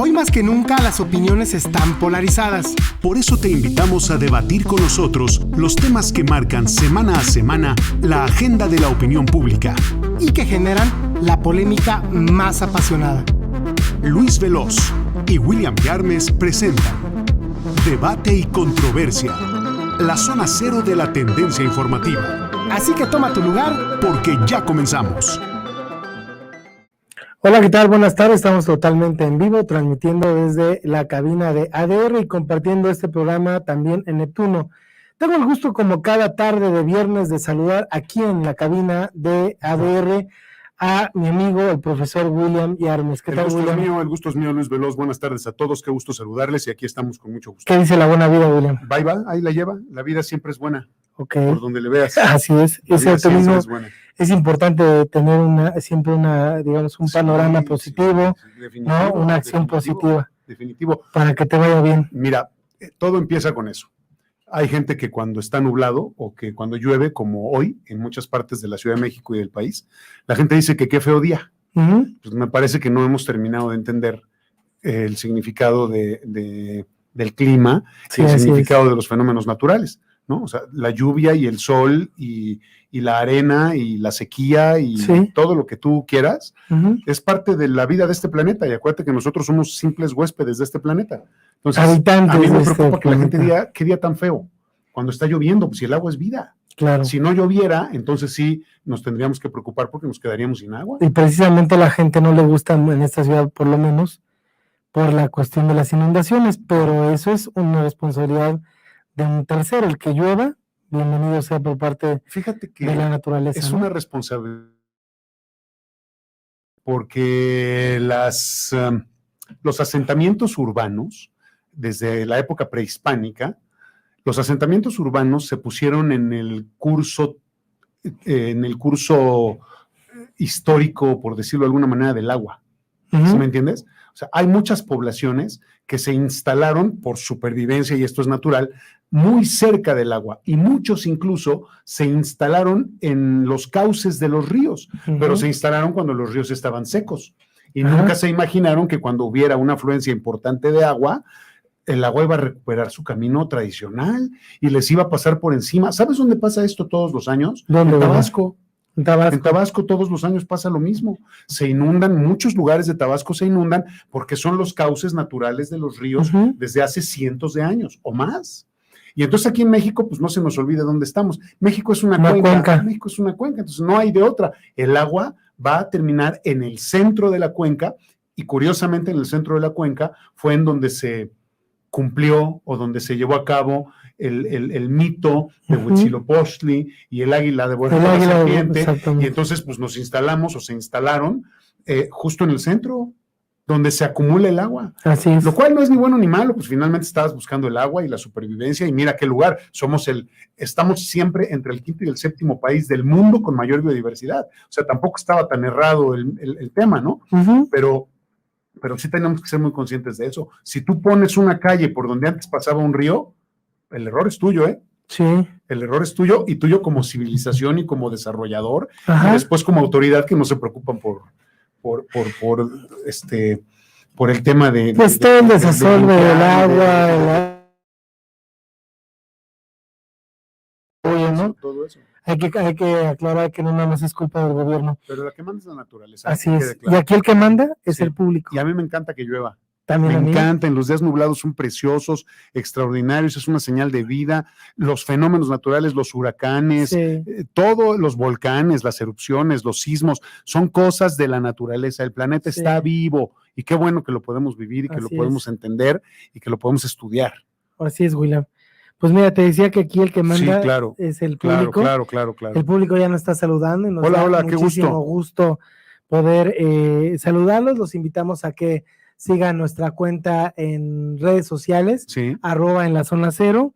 Hoy más que nunca las opiniones están polarizadas. Por eso te invitamos a debatir con nosotros los temas que marcan semana a semana la agenda de la opinión pública Y que generan la polémica más apasionada. Luis Veloz y William Yarmes presentan Debate y Controversia, la zona cero de la tendencia informativa. Así que toma tu lugar, porque ya comenzamos. Hola, ¿qué tal? Buenas tardes, estamos totalmente en vivo, transmitiendo desde la cabina de ADR y compartiendo este programa también en Neptuno. Tengo el gusto, como cada tarde de viernes, de saludar aquí en la cabina de ADR a mi amigo, el profesor William Yarmes. ¿Qué tal, William? El gusto es mío, Luis Veloz. Buenas tardes a todos, qué gusto saludarles y aquí estamos con mucho gusto. ¿Qué dice la buena vida, William? Ahí la lleva, la vida siempre es buena, Ok. por donde le veas. Así es, La ese vida siempre optimismo es buena. es importante tener siempre digamos, un panorama positivo, ¿no? Una acción positiva. Definitivo. Para que te vaya bien. Mira, todo empieza con eso. Hay gente que cuando está nublado o que cuando llueve, como hoy, en muchas partes de la Ciudad de México y del país, la gente dice que qué feo día. Uh-huh. Pues me parece que no hemos terminado de entender el significado del clima, Sí, el así significado de los fenómenos naturales, ¿no? O sea, la lluvia y el sol y la arena y la sequía y Sí. todo lo que tú quieras Uh-huh. es parte de la vida de este planeta, y acuérdate que nosotros somos simples huéspedes de este planeta. Entonces, Habitantes a mí me de preocupa este que la gente planeta. diga, ¿qué día tan feo? Cuando está lloviendo, pues si el agua es vida. Claro. Si no lloviera, entonces sí nos tendríamos que preocupar porque nos quedaríamos sin agua. Y precisamente a la gente no le gusta, en esta ciudad por lo menos, por la cuestión de las inundaciones, pero eso es una responsabilidad de un tercero. El que llueva, bienvenido sea por parte Fíjate que de la naturaleza. es ¿no? una responsabilidad porque los asentamientos urbanos, desde la época prehispánica, los asentamientos urbanos se pusieron en el curso histórico, por decirlo de alguna manera, del agua. Uh-huh. ¿Sí me entiendes? O sea, hay muchas poblaciones que se instalaron por supervivencia, y esto es natural, muy cerca del agua, y muchos incluso se instalaron en los cauces de los ríos, Uh-huh. pero se instalaron cuando los ríos estaban secos, y Ajá. nunca se imaginaron que cuando hubiera una afluencia importante de agua, el agua iba a recuperar su camino tradicional y les iba a pasar por encima. ¿Sabes dónde pasa esto todos los años? ¿Dónde, En verdad? Tabasco. En Tabasco. En Tabasco todos los años pasa lo mismo. Se inundan, muchos lugares de Tabasco se inundan porque son los cauces naturales de los ríos Uh-huh. desde hace cientos de años o más. Y entonces aquí en México, pues no se nos olvide dónde estamos. México es una cuenca. México es una cuenca, entonces no hay de otra. El agua va a terminar en el centro de la cuenca, y curiosamente en el centro de la cuenca fue en donde se cumplió o donde se llevó a cabo el mito de Uh-huh. Huitzilopochtli y el águila de vuelta a la serpiente, y entonces pues nos instalamos o se instalaron justo en el centro donde se acumula el agua. Así es. Lo cual no es ni bueno ni malo, pues finalmente estabas buscando el agua y la supervivencia, y mira qué lugar, estamos siempre entre el quinto y el séptimo país del mundo con mayor biodiversidad, o sea, tampoco estaba tan errado el tema, ¿no? Uh-huh. Pero sí tenemos que ser muy conscientes de eso. Si tú pones una calle por donde antes pasaba un río, el error es tuyo, ¿eh? Sí. El error es tuyo, y tuyo como civilización y como desarrollador, Ajá. y después como autoridad, que no se preocupan por el tema de... Pues todo el desasolve del agua, ¿no? Todo eso. Hay que aclarar que no nada más es culpa del gobierno. Pero la que manda es la naturaleza. Así que es. quede claro. Y aquí el que manda es Sí. el público. Y a mí me encanta que llueva. También a Me mí. encantan, los días nublados son preciosos, extraordinarios, es una señal de vida. Los fenómenos naturales, los huracanes, Sí. todos los volcanes, las erupciones, los sismos, son cosas de la naturaleza. El planeta Sí. está vivo, y qué bueno que lo podemos vivir y que lo Así podemos es. entender y que lo podemos estudiar. Así es, William. Pues mira, te decía que aquí el que manda Sí, claro, es el Claro, público. claro. El público ya nos está saludando y nos Hola, da hola, qué muchísimo gusto poder saludarlos. Los invitamos a que sigan nuestra cuenta en redes sociales, Sí. @en la zona cero.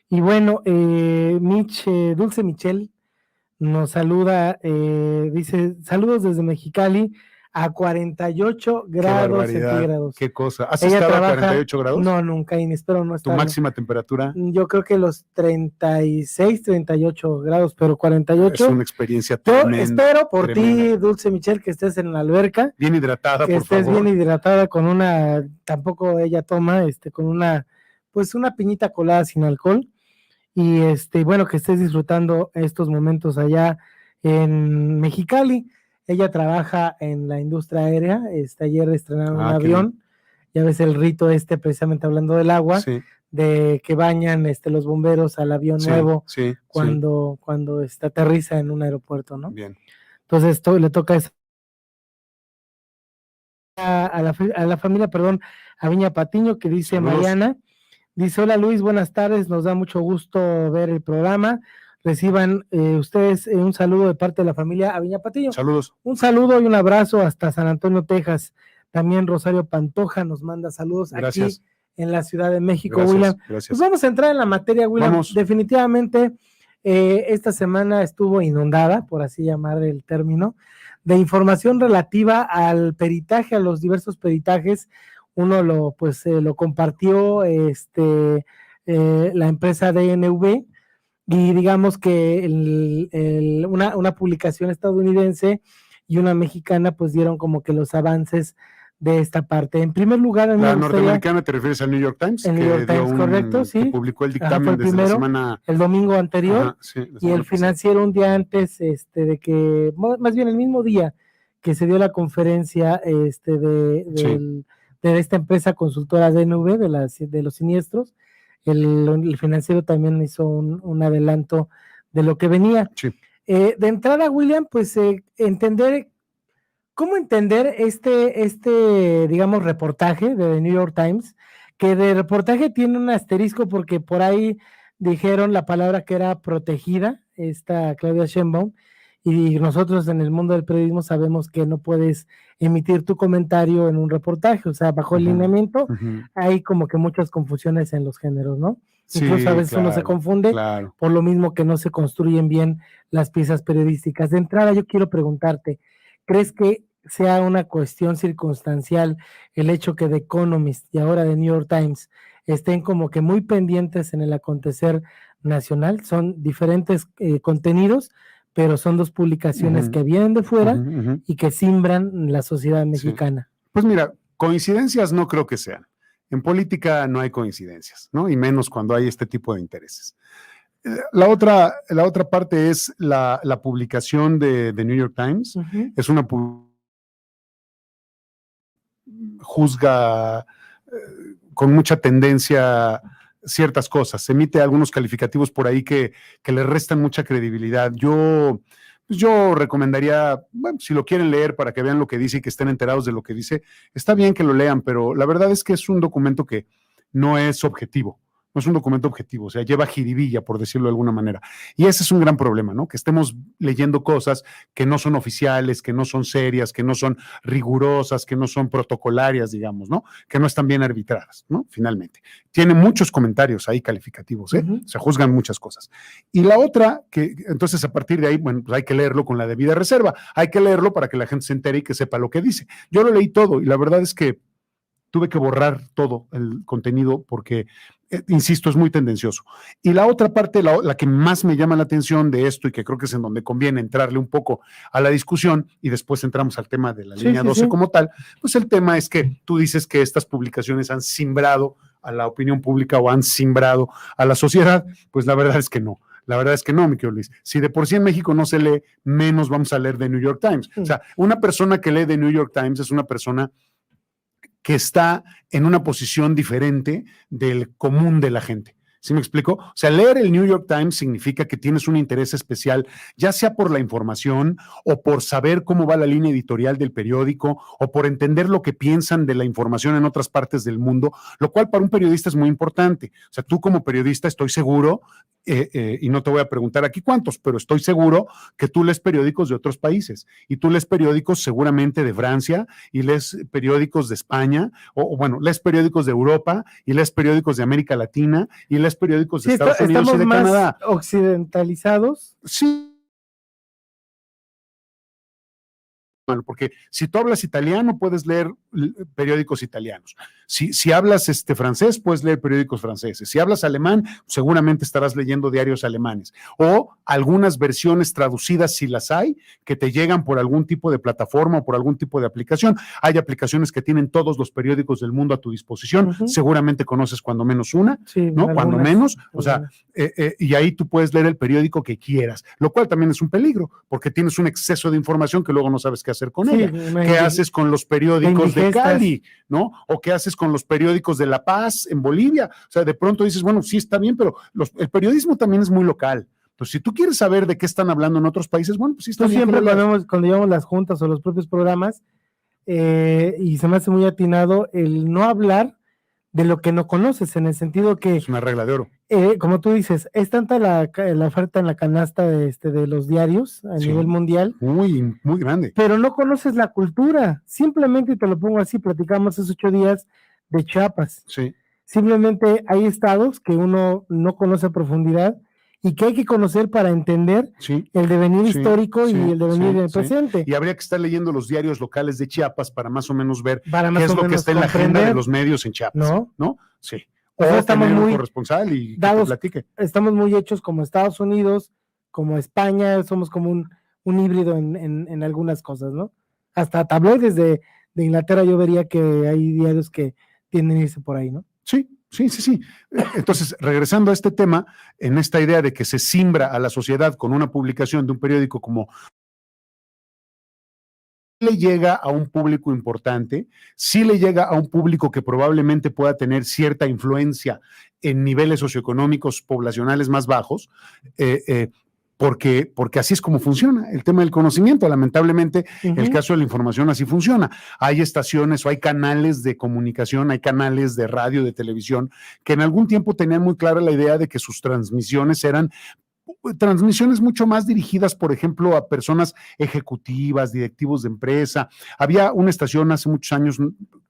Y bueno, Dulce Michel nos saluda, dice, saludos desde Mexicali a 48 Qué grados barbaridad, centígrados. qué cosa. ¿Has Ella estado a trabaja, 48 grados? No, nunca, y espero no ¿Tu estar. máxima temperatura? Yo creo que los 36, 38 grados, pero 48. Es una experiencia Yo tremenda. espero por tremenda. ti, Dulce Michelle, que estés en la alberca. Bien hidratada, que por estés favor. bien hidratada con una, tampoco ella toma, con una, pues una piñita colada sin alcohol. Y bueno, que estés disfrutando estos momentos allá en Mexicali. Ella trabaja en la industria aérea. Ayer estrenaron un avión. Ya ves el rito precisamente hablando del agua, sí. de que bañan los bomberos al avión nuevo cuando aterriza en un aeropuerto, ¿no? Bien. Entonces esto le toca a la familia, perdón, a Viña Patiño, que dice Saludos. Mariana. Dice, hola Luis, buenas tardes, nos da mucho gusto ver el programa. Reciban ustedes un saludo de parte de la familia Aviña Patiño. Saludos. Un saludo y un abrazo hasta San Antonio, Texas. También Rosario Pantoja nos manda saludos. Gracias. Aquí en la Ciudad de México, gracias, William. Gracias. Pues vamos a entrar en la materia, William. Vamos. Definitivamente esta semana estuvo inundada, por así llamar el término, de información relativa al peritaje, a los diversos peritajes. Uno lo compartió la empresa DNV, y digamos que una publicación estadounidense y una mexicana pues dieron como que los avances de esta parte. En primer lugar, la norteamericana, ¿te refieres al New York Times? El New York Times, correcto, sí. Que publicó el dictamen desde la semana... El domingo anterior. Ajá, sí, y el Financiero un día antes de que, más bien el mismo día que se dio la conferencia de esta empresa consultora DNV, de los siniestros. El Financiero también hizo un adelanto de lo que venía. Sí. De entrada, William, pues ¿cómo entender digamos, reportaje de The New York Times? Que de reportaje tiene un asterisco porque por ahí dijeron la palabra que era protegida, esta Claudia Sheinbaum, y nosotros en el mundo del periodismo sabemos que no puedes emitir tu comentario en un reportaje, o sea, bajo el lineamiento hay como que muchas confusiones en los géneros, ¿no? Sí, incluso a veces uno se confunde por lo mismo que no se construyen bien las piezas periodísticas. De entrada yo quiero preguntarte, ¿crees que sea una cuestión circunstancial el hecho que The Economist y ahora The New York Times estén como que muy pendientes en el acontecer nacional? Son diferentes contenidos, pero son dos publicaciones que vienen de fuera y que simbran la sociedad mexicana. Sí. Pues mira, coincidencias no creo que sean. En política no hay coincidencias, ¿no? Y menos cuando hay este tipo de intereses. La otra parte es la publicación de New York Times. Es una juzga con mucha tendencia ciertas cosas, se emite algunos calificativos por ahí que le restan mucha credibilidad. Yo recomendaría, bueno, si lo quieren leer para que vean lo que dice y que estén enterados de lo que dice, está bien que lo lean, pero la verdad es que es un documento que no es objetivo. No es un documento objetivo, o sea, lleva jiribilla, por decirlo de alguna manera. Y ese es un gran problema, ¿no? Que estemos leyendo cosas que no son oficiales, que no son serias, que no son rigurosas, que no son protocolarias, digamos, ¿no? Que no están bien arbitradas, ¿no? Finalmente. Tiene muchos comentarios ahí calificativos, ¿eh? Se juzgan muchas cosas. Y la otra, que entonces a partir de ahí, bueno, pues hay que leerlo con la debida reserva. Hay que leerlo para que la gente se entere y que sepa lo que dice. Yo lo leí todo y la verdad es que tuve que borrar todo el contenido porque, insisto, es muy tendencioso. Y la otra parte, la que más me llama la atención de esto y que creo que es en donde conviene entrarle un poco a la discusión y después entramos al tema de la línea 12 como tal, pues el tema es que tú dices que estas publicaciones han simbrado a la opinión pública o han simbrado a la sociedad, pues la verdad es que no. La verdad es que no, mi querido Luis. Si de por sí en México no se lee, menos vamos a leer The New York Times. O sea, una persona que lee The New York Times es una persona que está en una posición diferente del común de la gente. ¿Sí me explico? O sea, leer el New York Times significa que tienes un interés especial, ya sea por la información o por saber cómo va la línea editorial del periódico o por entender lo que piensan de la información en otras partes del mundo, lo cual para un periodista es muy importante. O sea, tú como periodista estoy seguro, y no te voy a preguntar aquí cuántos, pero estoy seguro que tú lees periódicos de otros países y tú lees periódicos seguramente de Francia y lees periódicos de España o bueno, lees periódicos de Europa y lees periódicos de América Latina y lees periódicos de Estados Unidos y de Canadá. ¿Occidentalizados? Sí. porque si tú hablas italiano, puedes leer periódicos italianos. Si hablas francés, puedes leer periódicos franceses. Si hablas alemán, seguramente estarás leyendo diarios alemanes. O algunas versiones traducidas, si las hay, que te llegan por algún tipo de plataforma o por algún tipo de aplicación. Hay aplicaciones que tienen todos los periódicos del mundo a tu disposición. Seguramente conoces cuando menos una, sí, ¿no? Cuando menos. O sea, y ahí tú puedes leer el periódico que quieras, lo cual también es un peligro, porque tienes un exceso de información que luego no sabes qué hacer con ella. ¿Qué haces con los periódicos de Cali, ¿no? O qué haces con los periódicos de La Paz en Bolivia. O sea, de pronto dices, bueno, sí está bien, pero el periodismo también es muy local. Entonces, si tú quieres saber de qué están hablando en otros países, bueno, pues sí está bien. Siempre cuando llevamos las juntas o los propios programas, y se me hace muy atinado el no hablar de lo que no conoces, en el sentido que... Es una regla de oro. Como tú dices, es tanta la oferta en la canasta de los diarios a nivel mundial. Muy, muy grande. Pero no conoces la cultura. Simplemente, te lo pongo así, platicamos hace 8 días de Chiapas. Sí. Simplemente hay estados que uno no conoce a profundidad y que hay que conocer para entender el devenir histórico y el devenir del presente. Y habría que estar leyendo los diarios locales de Chiapas para más o menos ver qué es lo que está en la agenda de los medios en Chiapas. ¿No? Sí. O estamos muy corresponsal y que te platique. Estamos muy hechos como Estados Unidos, como España, somos como un híbrido en algunas cosas, ¿no? Hasta tabloides de Inglaterra yo vería que hay diarios que tienden a irse por ahí, ¿no? Sí. Entonces, regresando a este tema, en esta idea de que se simbra a la sociedad con una publicación de un periódico como le llega a un público importante, sí le llega a un público que probablemente pueda tener cierta influencia en niveles socioeconómicos poblacionales más bajos, porque así es como funciona el tema del conocimiento. Lamentablemente, el caso de la información así funciona. Hay estaciones o hay canales de comunicación, hay canales de radio, de televisión, que en algún tiempo tenían muy clara la idea de que sus transmisiones eran transmisiones mucho más dirigidas, por ejemplo, a personas ejecutivas, directivos de empresa. Había una estación hace muchos años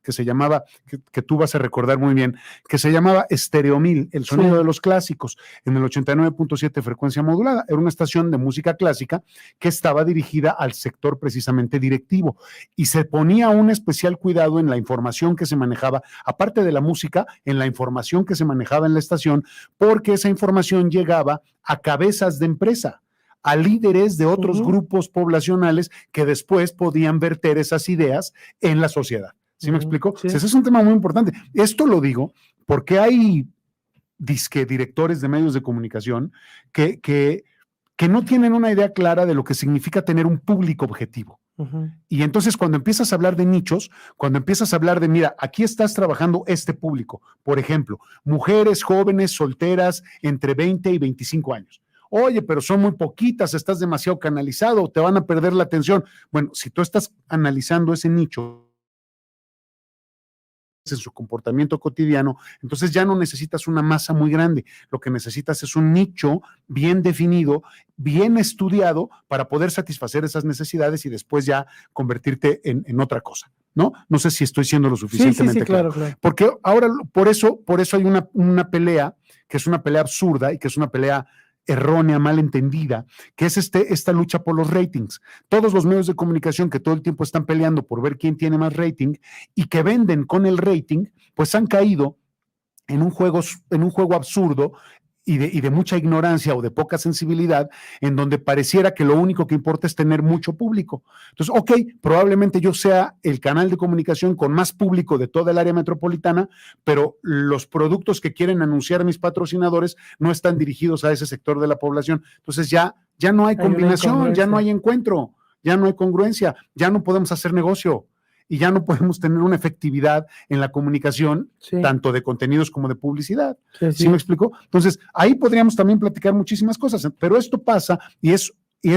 que se llamaba, que tú vas a recordar muy bien, que se llamaba Estéreo 1000, el sonido de los clásicos, en el 89.7 frecuencia modulada. Era una estación de música clásica que estaba dirigida al sector precisamente directivo y se ponía un especial cuidado en la información que se manejaba, aparte de la música, en la información que se manejaba en la estación, porque esa información llegaba a cabezas de empresa, a líderes de otros grupos poblacionales que después podían verter esas ideas en la sociedad. ¿Sí me explico? Sí. Ese es un tema muy importante. Esto lo digo porque hay directores de medios de comunicación que no tienen una idea clara de lo que significa tener un público objetivo. Y entonces cuando empiezas a hablar de nichos, cuando empiezas a hablar de, mira, aquí estás trabajando este público, por ejemplo, mujeres jóvenes, solteras, entre 20 y 25 años. Oye, pero son muy poquitas, estás demasiado canalizado, te van a perder la atención. Bueno, si tú estás analizando ese nicho en su comportamiento cotidiano, entonces ya no necesitas una masa muy grande, lo que necesitas es un nicho bien definido, bien estudiado para poder satisfacer esas necesidades y después ya convertirte en otra cosa, ¿no? No sé si estoy siendo lo suficientemente claro. Porque ahora, por eso hay una pelea, que es una pelea absurda y que es una pelea errónea, mal entendida, que es esta lucha por los ratings. Todos los medios de comunicación que todo el tiempo están peleando por ver quién tiene más rating y que venden con el rating, pues han caído en un juego absurdo y de mucha ignorancia o de poca sensibilidad, en donde pareciera que lo único que importa es tener mucho público. Entonces, ok, probablemente yo sea el canal de comunicación con más público de toda el área metropolitana, pero los productos que quieren anunciar mis patrocinadores no están dirigidos a ese sector de la población. Entonces ya no hay combinación, ya no hay encuentro, ya no hay congruencia, ya no podemos hacer negocio. Y ya no podemos tener una efectividad en la comunicación, tanto de contenidos como de publicidad. ¿Sí me explico? Entonces, ahí podríamos también platicar muchísimas cosas, pero esto pasa y es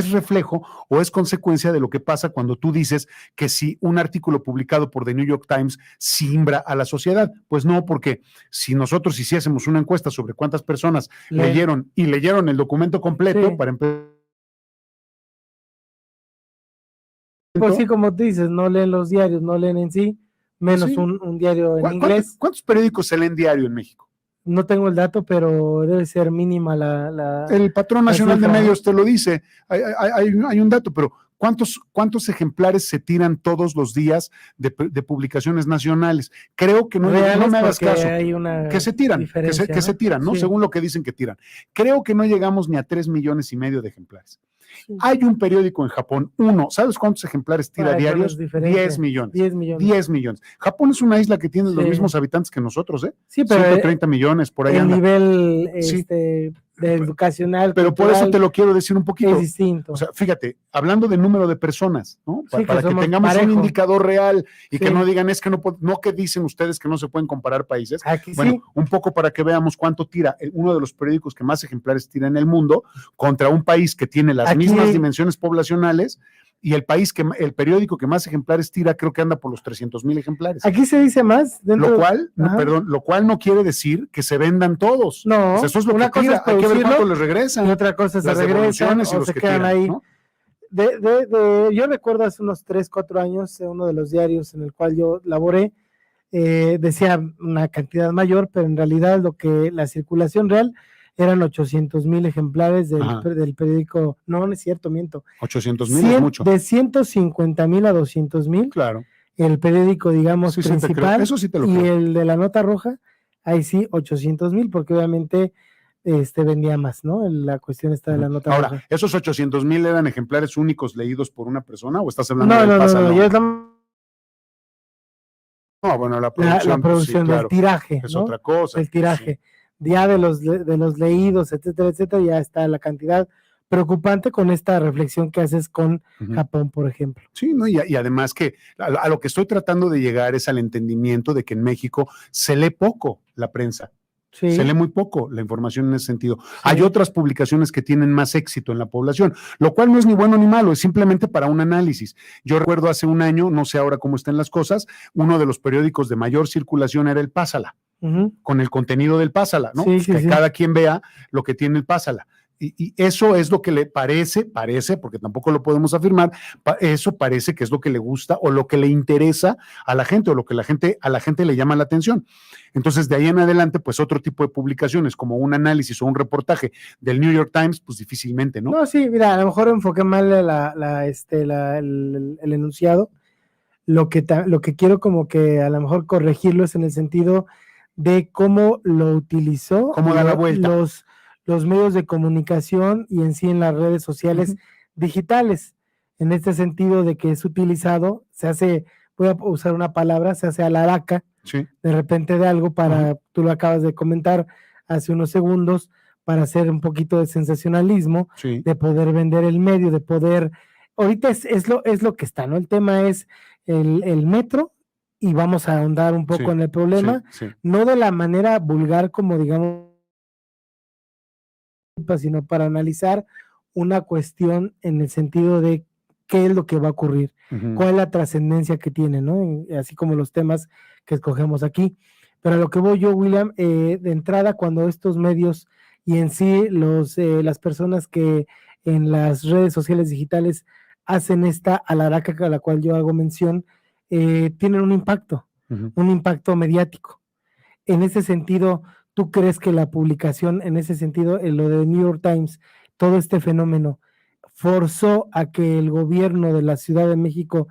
reflejo o es consecuencia de lo que pasa cuando tú dices que si un artículo publicado por The New York Times simbra a la sociedad. Pues no, porque si nosotros hiciésemos una encuesta sobre cuántas personas leyeron el documento completo para empezar. Pues sí, como tú dices, no leen los diarios, no leen en sí, menos un diario en inglés. ¿Cuántos periódicos se leen diario en México? No tengo el dato, pero debe ser mínima la El Patrón Nacional de Medios te lo dice, hay un dato, pero ¿Cuántos ejemplares se tiran todos los días de publicaciones nacionales? Creo que no me hagas caso. Que se tiran, que se tiran, ¿no? Sí. Según lo que dicen que tiran. Creo que no llegamos ni a 3,5 millones de ejemplares. Sí. Hay un periódico en Japón, ¿sabes cuántos ejemplares tira diarios? 10 millones. 10 millones. Japón es una isla que tiene los mismos habitantes que nosotros, ¿eh? Sí, pero 130 millones, por ahí el anda. Nivel de educacional. Pero por eso te lo quiero decir un poquito. Es distinto. O sea, fíjate, hablando de número de personas, ¿no? Para que tengamos parejo. Un indicador real y que no digan, es que no que dicen ustedes que no se pueden comparar países. Aquí bueno, un poco para que veamos cuánto tira uno de los periódicos que más ejemplares tira en el mundo contra un país que tiene las mismas dimensiones poblacionales. Y el periódico que más ejemplares tira, creo que anda por los 300,000 ejemplares. Aquí se dice más. Lo cual no quiere decir que se vendan todos. No. Pues eso es lo que tira. Hay que ver cuánto les regresan. Y otra cosa se regresan o se quedan ahí. ¿No? Yo recuerdo hace unos 3, 4 años, uno de los diarios en el cual yo laboré, decía una cantidad mayor, pero en realidad la circulación real eran 800,000 ejemplares del periódico. No es cierto, miento. 800,000 es mucho. De 150,000 a 200,000. Claro. El periódico, digamos, principal. Eso sí te lo creo. Y el de la Nota Roja, ahí sí, 800,000, porque obviamente vendía más, ¿no? La cuestión está de la Nota Roja. Ahora, ¿esos 800,000 eran ejemplares únicos leídos por una persona o estás hablando del Pásalo? No, bueno, la producción del tiraje. Es otra cosa. El tiraje. Ya de los leídos, etcétera, etcétera, ya está la cantidad preocupante con esta reflexión que haces con Japón, por ejemplo. Sí, ¿no? Y además que a lo que estoy tratando de llegar es al entendimiento de que en México se lee poco la prensa. Sí. Se lee muy poco la información en ese sentido. Sí. Hay otras publicaciones que tienen más éxito en la población, lo cual no es ni bueno ni malo, es simplemente para un análisis. Yo recuerdo hace un año, no sé ahora cómo están las cosas, uno de los periódicos de mayor circulación era el Pásala, con el contenido del Pásala, ¿no? Sí, que cada quien vea lo que tiene el Pásala. Y eso es lo que le parece, porque tampoco lo podemos afirmar, eso parece que es lo que le gusta o lo que le interesa a la gente o lo que a la gente le llama la atención. Entonces, de ahí en adelante, pues otro tipo de publicaciones, como un análisis o un reportaje del New York Times, pues difícilmente, ¿no? No, sí, mira, a lo mejor enfoqué mal el enunciado. Lo que quiero como que a lo mejor corregirlo es en el sentido de cómo lo utilizó. Cómo da la vuelta. Los medios de comunicación y en sí en las redes sociales digitales, en este sentido de que es utilizado, voy a usar una palabra, se hace alaraca de repente de algo para, tú lo acabas de comentar hace unos segundos, para hacer un poquito de sensacionalismo, de poder vender el medio, de poder, ahorita es lo que está, ¿no? El tema es el metro, y vamos a ahondar un poco en el problema, no de la manera vulgar como digamos, sino para analizar una cuestión en el sentido de qué es lo que va a ocurrir, cuál es la trascendencia que tiene, ¿no? Así como los temas que escogemos aquí. Pero a lo que voy yo, William, de entrada, cuando estos medios y en sí las personas que en las redes sociales digitales hacen esta alaraca a la cual yo hago mención, tienen un impacto mediático. En ese sentido, ¿tú crees que la publicación, en ese sentido, en lo de New York Times, todo este fenómeno, forzó a que el gobierno de la Ciudad de México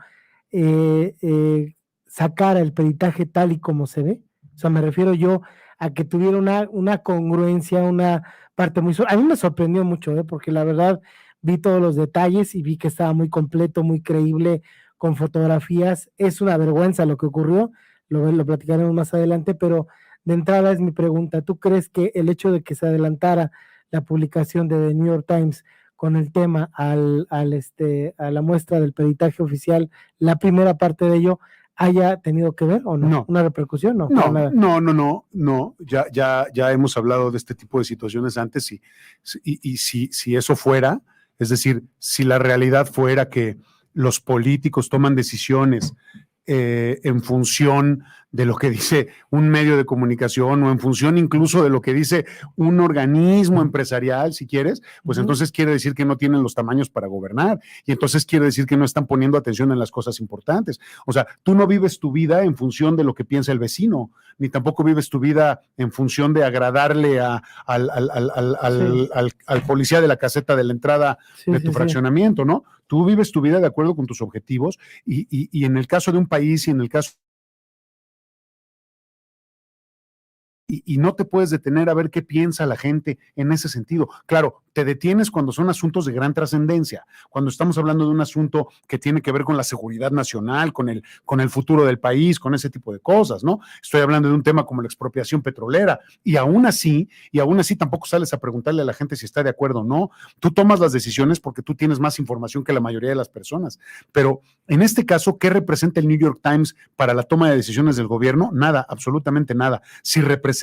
sacara el peritaje tal y como se ve? O sea, me refiero yo a que tuviera una congruencia, una parte muy... A mí me sorprendió mucho, porque la verdad vi todos los detalles y vi que estaba muy completo, muy creíble, con fotografías. Es una vergüenza lo que ocurrió, lo platicaremos más adelante, pero... De entrada es mi pregunta, ¿tú crees que el hecho de que se adelantara la publicación de The New York Times con el tema a la muestra del peritaje oficial, la primera parte de ello, haya tenido que ver o no? No. ¿Una repercusión? No. Ya hemos hablado de este tipo de situaciones antes y si eso fuera, es decir, si la realidad fuera que los políticos toman decisiones en función de lo que dice un medio de comunicación o en función incluso de lo que dice un organismo empresarial, si quieres, pues entonces quiere decir que no tienen los tamaños para gobernar y entonces quiere decir que no están poniendo atención en las cosas importantes. O sea, tú no vives tu vida en función de lo que piensa el vecino, ni tampoco vives tu vida en función de agradarle al policía de la caseta de la entrada de tu fraccionamiento, ¿no? Tú vives tu vida de acuerdo con tus objetivos y en el caso de un país y en el caso y no te puedes detener a ver qué piensa la gente en ese sentido. Claro, te detienes cuando son asuntos de gran trascendencia, cuando estamos hablando de un asunto que tiene que ver con la seguridad nacional, con el futuro del país, con ese tipo de cosas, ¿no? Estoy hablando de un tema como la expropiación petrolera y aún así tampoco sales a preguntarle a la gente si está de acuerdo o no. Tú tomas las decisiones porque tú tienes más información que la mayoría de las personas, pero en este caso, ¿qué representa el New York Times para la toma de decisiones del gobierno? Nada, absolutamente nada. Si representase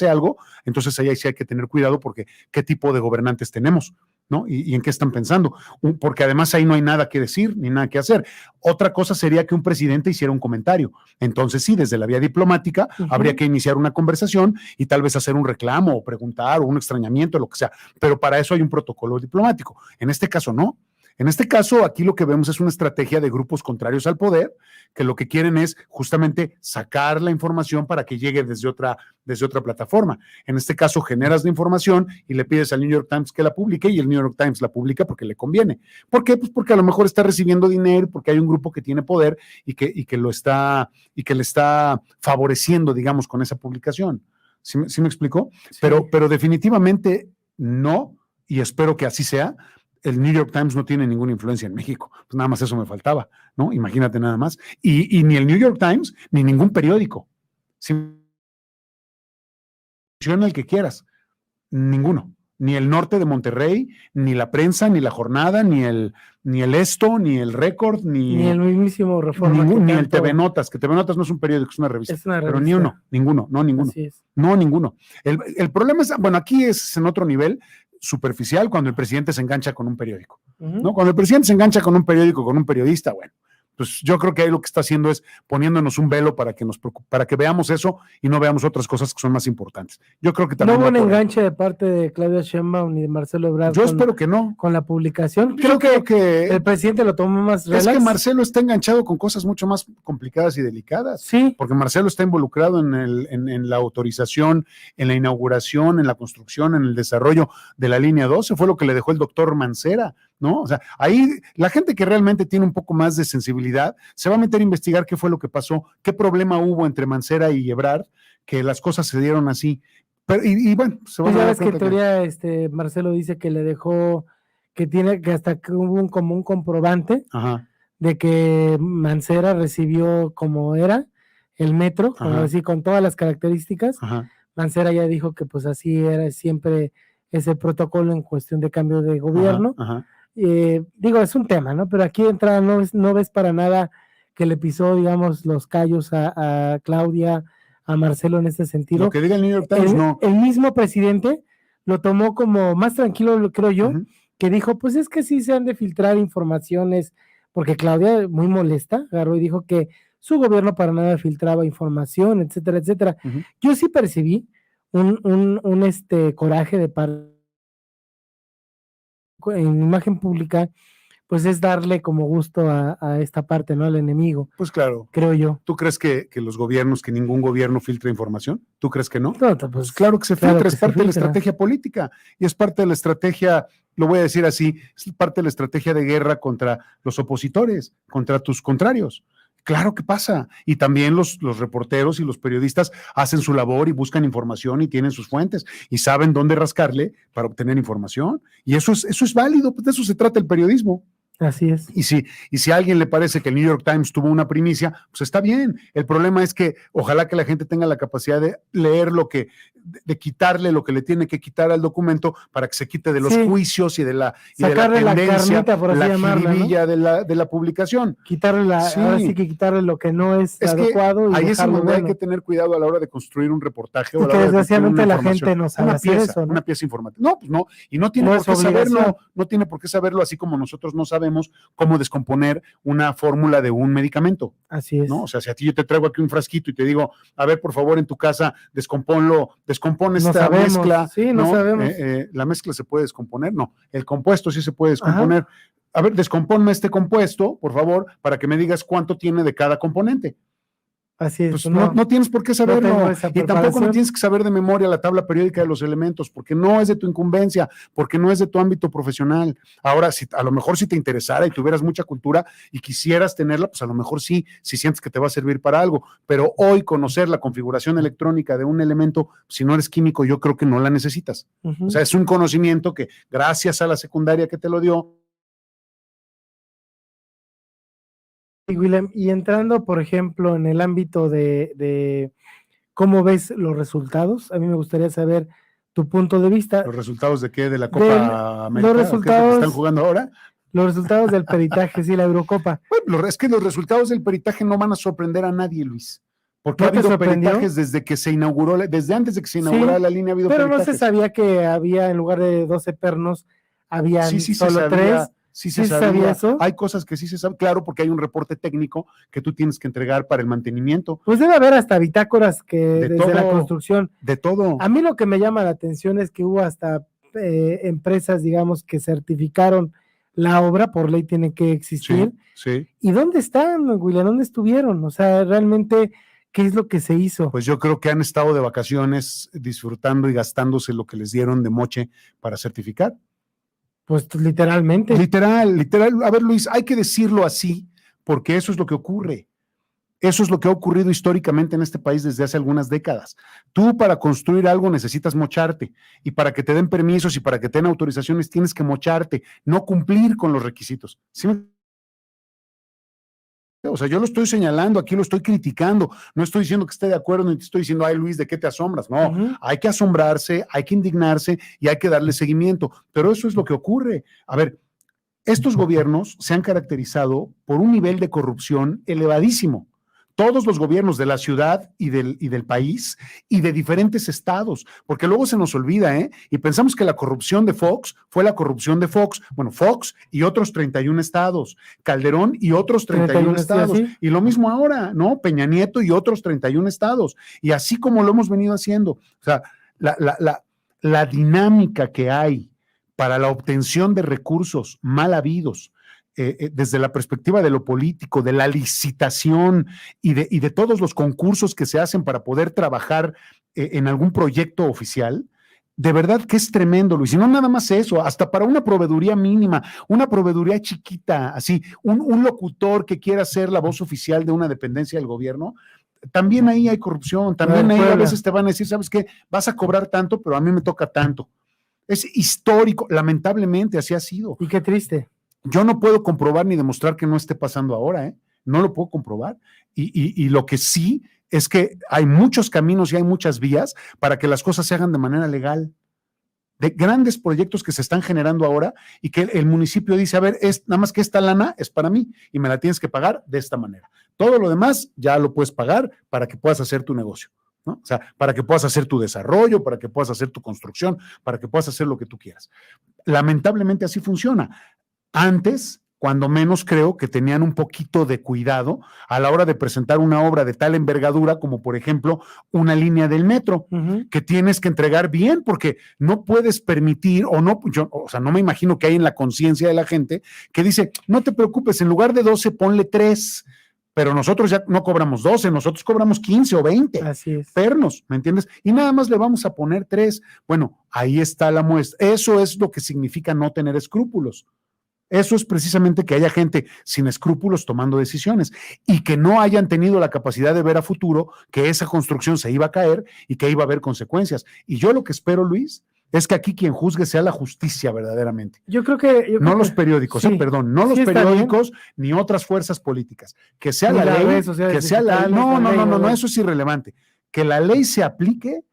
algo, entonces ahí sí hay que tener cuidado porque qué tipo de gobernantes tenemos, ¿no? Y en qué están pensando, porque además ahí no hay nada que decir ni nada que hacer. Otra cosa sería que un presidente hiciera un comentario. Entonces sí, desde la vía diplomática habría que iniciar una conversación y tal vez hacer un reclamo o preguntar o un extrañamiento, lo que sea, pero para eso hay un protocolo diplomático. En este caso no. En este caso, aquí lo que vemos es una estrategia de grupos contrarios al poder, que lo que quieren es justamente sacar la información para que llegue desde otra plataforma. En este caso, generas la información y le pides al New York Times que la publique y el New York Times la publica porque le conviene. ¿Por qué? Pues porque a lo mejor está recibiendo dinero, porque hay un grupo que tiene poder y que le está favoreciendo, digamos, con esa publicación. ¿Sí me explicó? Sí. Pero definitivamente no, y espero que así sea. El New York Times no tiene ninguna influencia en México. Pues nada más eso me faltaba, ¿no? Imagínate nada más. Y ni el New York Times, ni ningún periódico. El que quieras. Ninguno. Ni el Norte de Monterrey, ni La Prensa, ni La Jornada, ni el Esto, ni el Récord, ni el mismísimo Reforma. Ni el TV Notas, que TV Notas no es un periódico, es una revista. Es una revista. Pero ni uno, ninguno. Así es. No, ninguno. El problema es, bueno, aquí es en otro nivel, superficial, cuando el presidente se engancha con un periódico, ¿no? Cuando el presidente se engancha con un periódico, con un periodista, bueno, pues yo creo que ahí lo que está haciendo es poniéndonos un velo para que veamos eso y no veamos otras cosas que son más importantes. Yo creo que también no hubo un enganche de parte de Claudia Sheinbaum ni de Marcelo Ebrard. Yo espero que no. Con la publicación. Creo que el presidente lo tomó más relax. Es que Marcelo está enganchado con cosas mucho más complicadas y delicadas. Sí. Porque Marcelo está involucrado en la autorización, en la inauguración, en la construcción, en el desarrollo de la línea 12. Fue lo que le dejó el doctor Mancera, ¿no? O sea, ahí la gente que realmente tiene un poco más de sensibilidad se va a meter a investigar qué fue lo que pasó, qué problema hubo entre Mancera y Ebrard, que las cosas se dieron así. Pero, y bueno, se va a dar cuenta que en teoría Marcelo dice que le dejó, que hasta que hubo como un comprobante de que Mancera recibió como era el metro, así con todas las características. Mancera ya dijo que pues así era siempre ese protocolo en cuestión de cambio de gobierno. Digo, es un tema, ¿no? Pero aquí de entrada no ves para nada que le pisó, digamos, los callos a Claudia, a Marcelo en este sentido. Lo que diga el New York Times, no. El mismo presidente lo tomó como más tranquilo, creo yo, que dijo, pues es que sí se han de filtrar informaciones, porque Claudia, muy molesta, agarró y dijo que su gobierno para nada filtraba información, etcétera, etcétera. Yo sí percibí un coraje de parte en imagen pública, pues es darle como gusto a esta parte, ¿no? Al enemigo. Pues claro. Creo yo. ¿Tú crees que los gobiernos, que ningún gobierno filtra información? ¿Tú crees que no? No, pues claro que se filtra, es parte de la estrategia política y es parte de la estrategia, lo voy a decir así, es parte de la estrategia de guerra contra los opositores, contra tus contrarios. Claro que pasa. Y también los reporteros y los periodistas hacen su labor y buscan información y tienen sus fuentes y saben dónde rascarle para obtener información. Y eso es válido, pues de eso se trata el periodismo. Así es. Y si a alguien le parece que el New York Times tuvo una primicia, pues está bien. El problema es que ojalá que la gente tenga la capacidad de leer lo que de quitarle lo que le tiene que quitar al documento para que se quite de los juicios y de la sacarle la tendencia, carnita, por así llamarla, jiribilla, ¿no? de la publicación. Quitarle ahora sí que quitarle lo que no es adecuado. Ahí es donde hay bueno. que tener cuidado a la hora de construir un reportaje. Porque desgraciadamente la gente no sabe hacer eso, ¿no? Una pieza informativa. No, pues no, y no tiene por qué saberlo, no tiene por qué saberlo, así como nosotros no sabemos cómo descomponer una fórmula de un medicamento. Así es. ¿No? O sea, si a ti yo te traigo aquí un frasquito y te digo, a ver, por favor, en tu casa, descompone esta mezcla. Sí, no sabemos. La mezcla se puede descomponer, no, el compuesto sí se puede descomponer. Ajá. A ver, descomponme este compuesto, por favor, para que me digas cuánto tiene de cada componente. Así es. Pues no tienes por qué saberlo, y tampoco no tienes que saber de memoria la tabla periódica de los elementos, porque no es de tu incumbencia, porque no es de tu ámbito profesional. Ahora, a lo mejor si te interesara y tuvieras mucha cultura y quisieras tenerla, pues a lo mejor sí, si sientes que te va a servir para algo, pero hoy conocer la configuración electrónica de un elemento, si no eres químico, yo creo que no la necesitas. O sea, es un conocimiento que gracias a la secundaria que te lo dio. William, y entrando, por ejemplo, en el ámbito de cómo ves los resultados, a mí me gustaría saber tu punto de vista. ¿Los resultados de qué? ¿De la Copa América? Los resultados, ¿Qué están jugando ahora? Los resultados del peritaje, sí, la Eurocopa. Bueno, es que los resultados del peritaje no van a sorprender a nadie, Luis. Porque ha habido peritajes desde que se inauguró, desde antes de que se inaugurara la línea ha habido pero peritajes. No se sabía que había, en lugar de 12 pernos, había solo 3. Sí se sabía eso. Hay cosas que sí se saben, claro, porque hay un reporte técnico que tú tienes que entregar para el mantenimiento. Pues debe haber hasta bitácoras que desde la construcción. De todo. A mí lo que me llama la atención es que hubo hasta empresas, digamos, que certificaron la obra, por ley tiene que existir. Sí. ¿Y dónde están, William? ¿Dónde estuvieron? O sea, realmente, ¿qué es lo que se hizo? Pues yo creo que han estado de vacaciones disfrutando y gastándose lo que les dieron de moche para certificar. Pues literalmente. Literal. A ver, Luis, hay que decirlo así, porque eso es lo que ocurre. Eso es lo que ha ocurrido históricamente en este país desde hace algunas décadas. Tú para construir algo necesitas mocharte, y para que te den permisos y para que te den autorizaciones tienes que mocharte, no cumplir con los requisitos. ¿Sí? O sea, yo lo estoy señalando, aquí lo estoy criticando, no estoy diciendo que esté de acuerdo, ni te estoy diciendo, ay Luis, ¿de qué te asombras? No, hay que asombrarse, hay que indignarse y hay que darle seguimiento, pero eso es lo que ocurre. A ver, estos gobiernos se han caracterizado por un nivel de corrupción elevadísimo. Todos los gobiernos de la ciudad y del país y de diferentes estados, porque luego se nos olvida, y pensamos que la corrupción de Fox fue la corrupción de Fox. Bueno, Fox y otros 31 estados, Calderón y otros 31 estados, ¿sí? Y lo mismo ahora, ¿no? Peña Nieto y otros 31 estados, y así como lo hemos venido haciendo. O sea, la dinámica que hay para la obtención de recursos mal habidos, desde la perspectiva de lo político, de la licitación y de todos los concursos que se hacen para poder trabajar en algún proyecto oficial, de verdad que es tremendo, Luis. Y no nada más eso, hasta para una proveeduría mínima, una proveeduría chiquita, así, un locutor que quiera ser la voz oficial de una dependencia del gobierno, también ahí hay corrupción, también ahí a veces te van a decir, ¿sabes qué? Vas a cobrar tanto, pero a mí me toca tanto. Es histórico, lamentablemente así ha sido. Y qué triste. Yo no puedo comprobar ni demostrar que no esté pasando ahora, no lo puedo comprobar. Y lo que sí es que hay muchos caminos y hay muchas vías para que las cosas se hagan de manera legal. De grandes proyectos que se están generando ahora y que el municipio dice, a ver, nada más que esta lana es para mí y me la tienes que pagar de esta manera. Todo lo demás ya lo puedes pagar para que puedas hacer tu negocio, ¿no? O sea, para que puedas hacer tu desarrollo, para que puedas hacer tu construcción, para que puedas hacer lo que tú quieras. Lamentablemente así funciona. Antes, cuando menos creo que tenían un poquito de cuidado a la hora de presentar una obra de tal envergadura como, por ejemplo, una línea del metro, que tienes que entregar bien, porque no puedes permitir, o sea, no me imagino que hay en la conciencia de la gente que dice, no te preocupes, en lugar de 12, ponle 3, pero nosotros ya no cobramos 12, nosotros cobramos 15 o 20 pernos, ¿me entiendes? Y nada más le vamos a poner 3. Bueno, ahí está la muestra. Eso es lo que significa no tener escrúpulos. Eso es precisamente que haya gente sin escrúpulos tomando decisiones y que no hayan tenido la capacidad de ver a futuro que esa construcción se iba a caer y que iba a haber consecuencias. Y yo lo que espero, Luis, es que aquí quien juzgue sea la justicia verdaderamente. No los periódicos, no los periódicos ni otras fuerzas políticas. Que sea la ley, que sea la ley. No, eso es irrelevante. Que la ley se aplique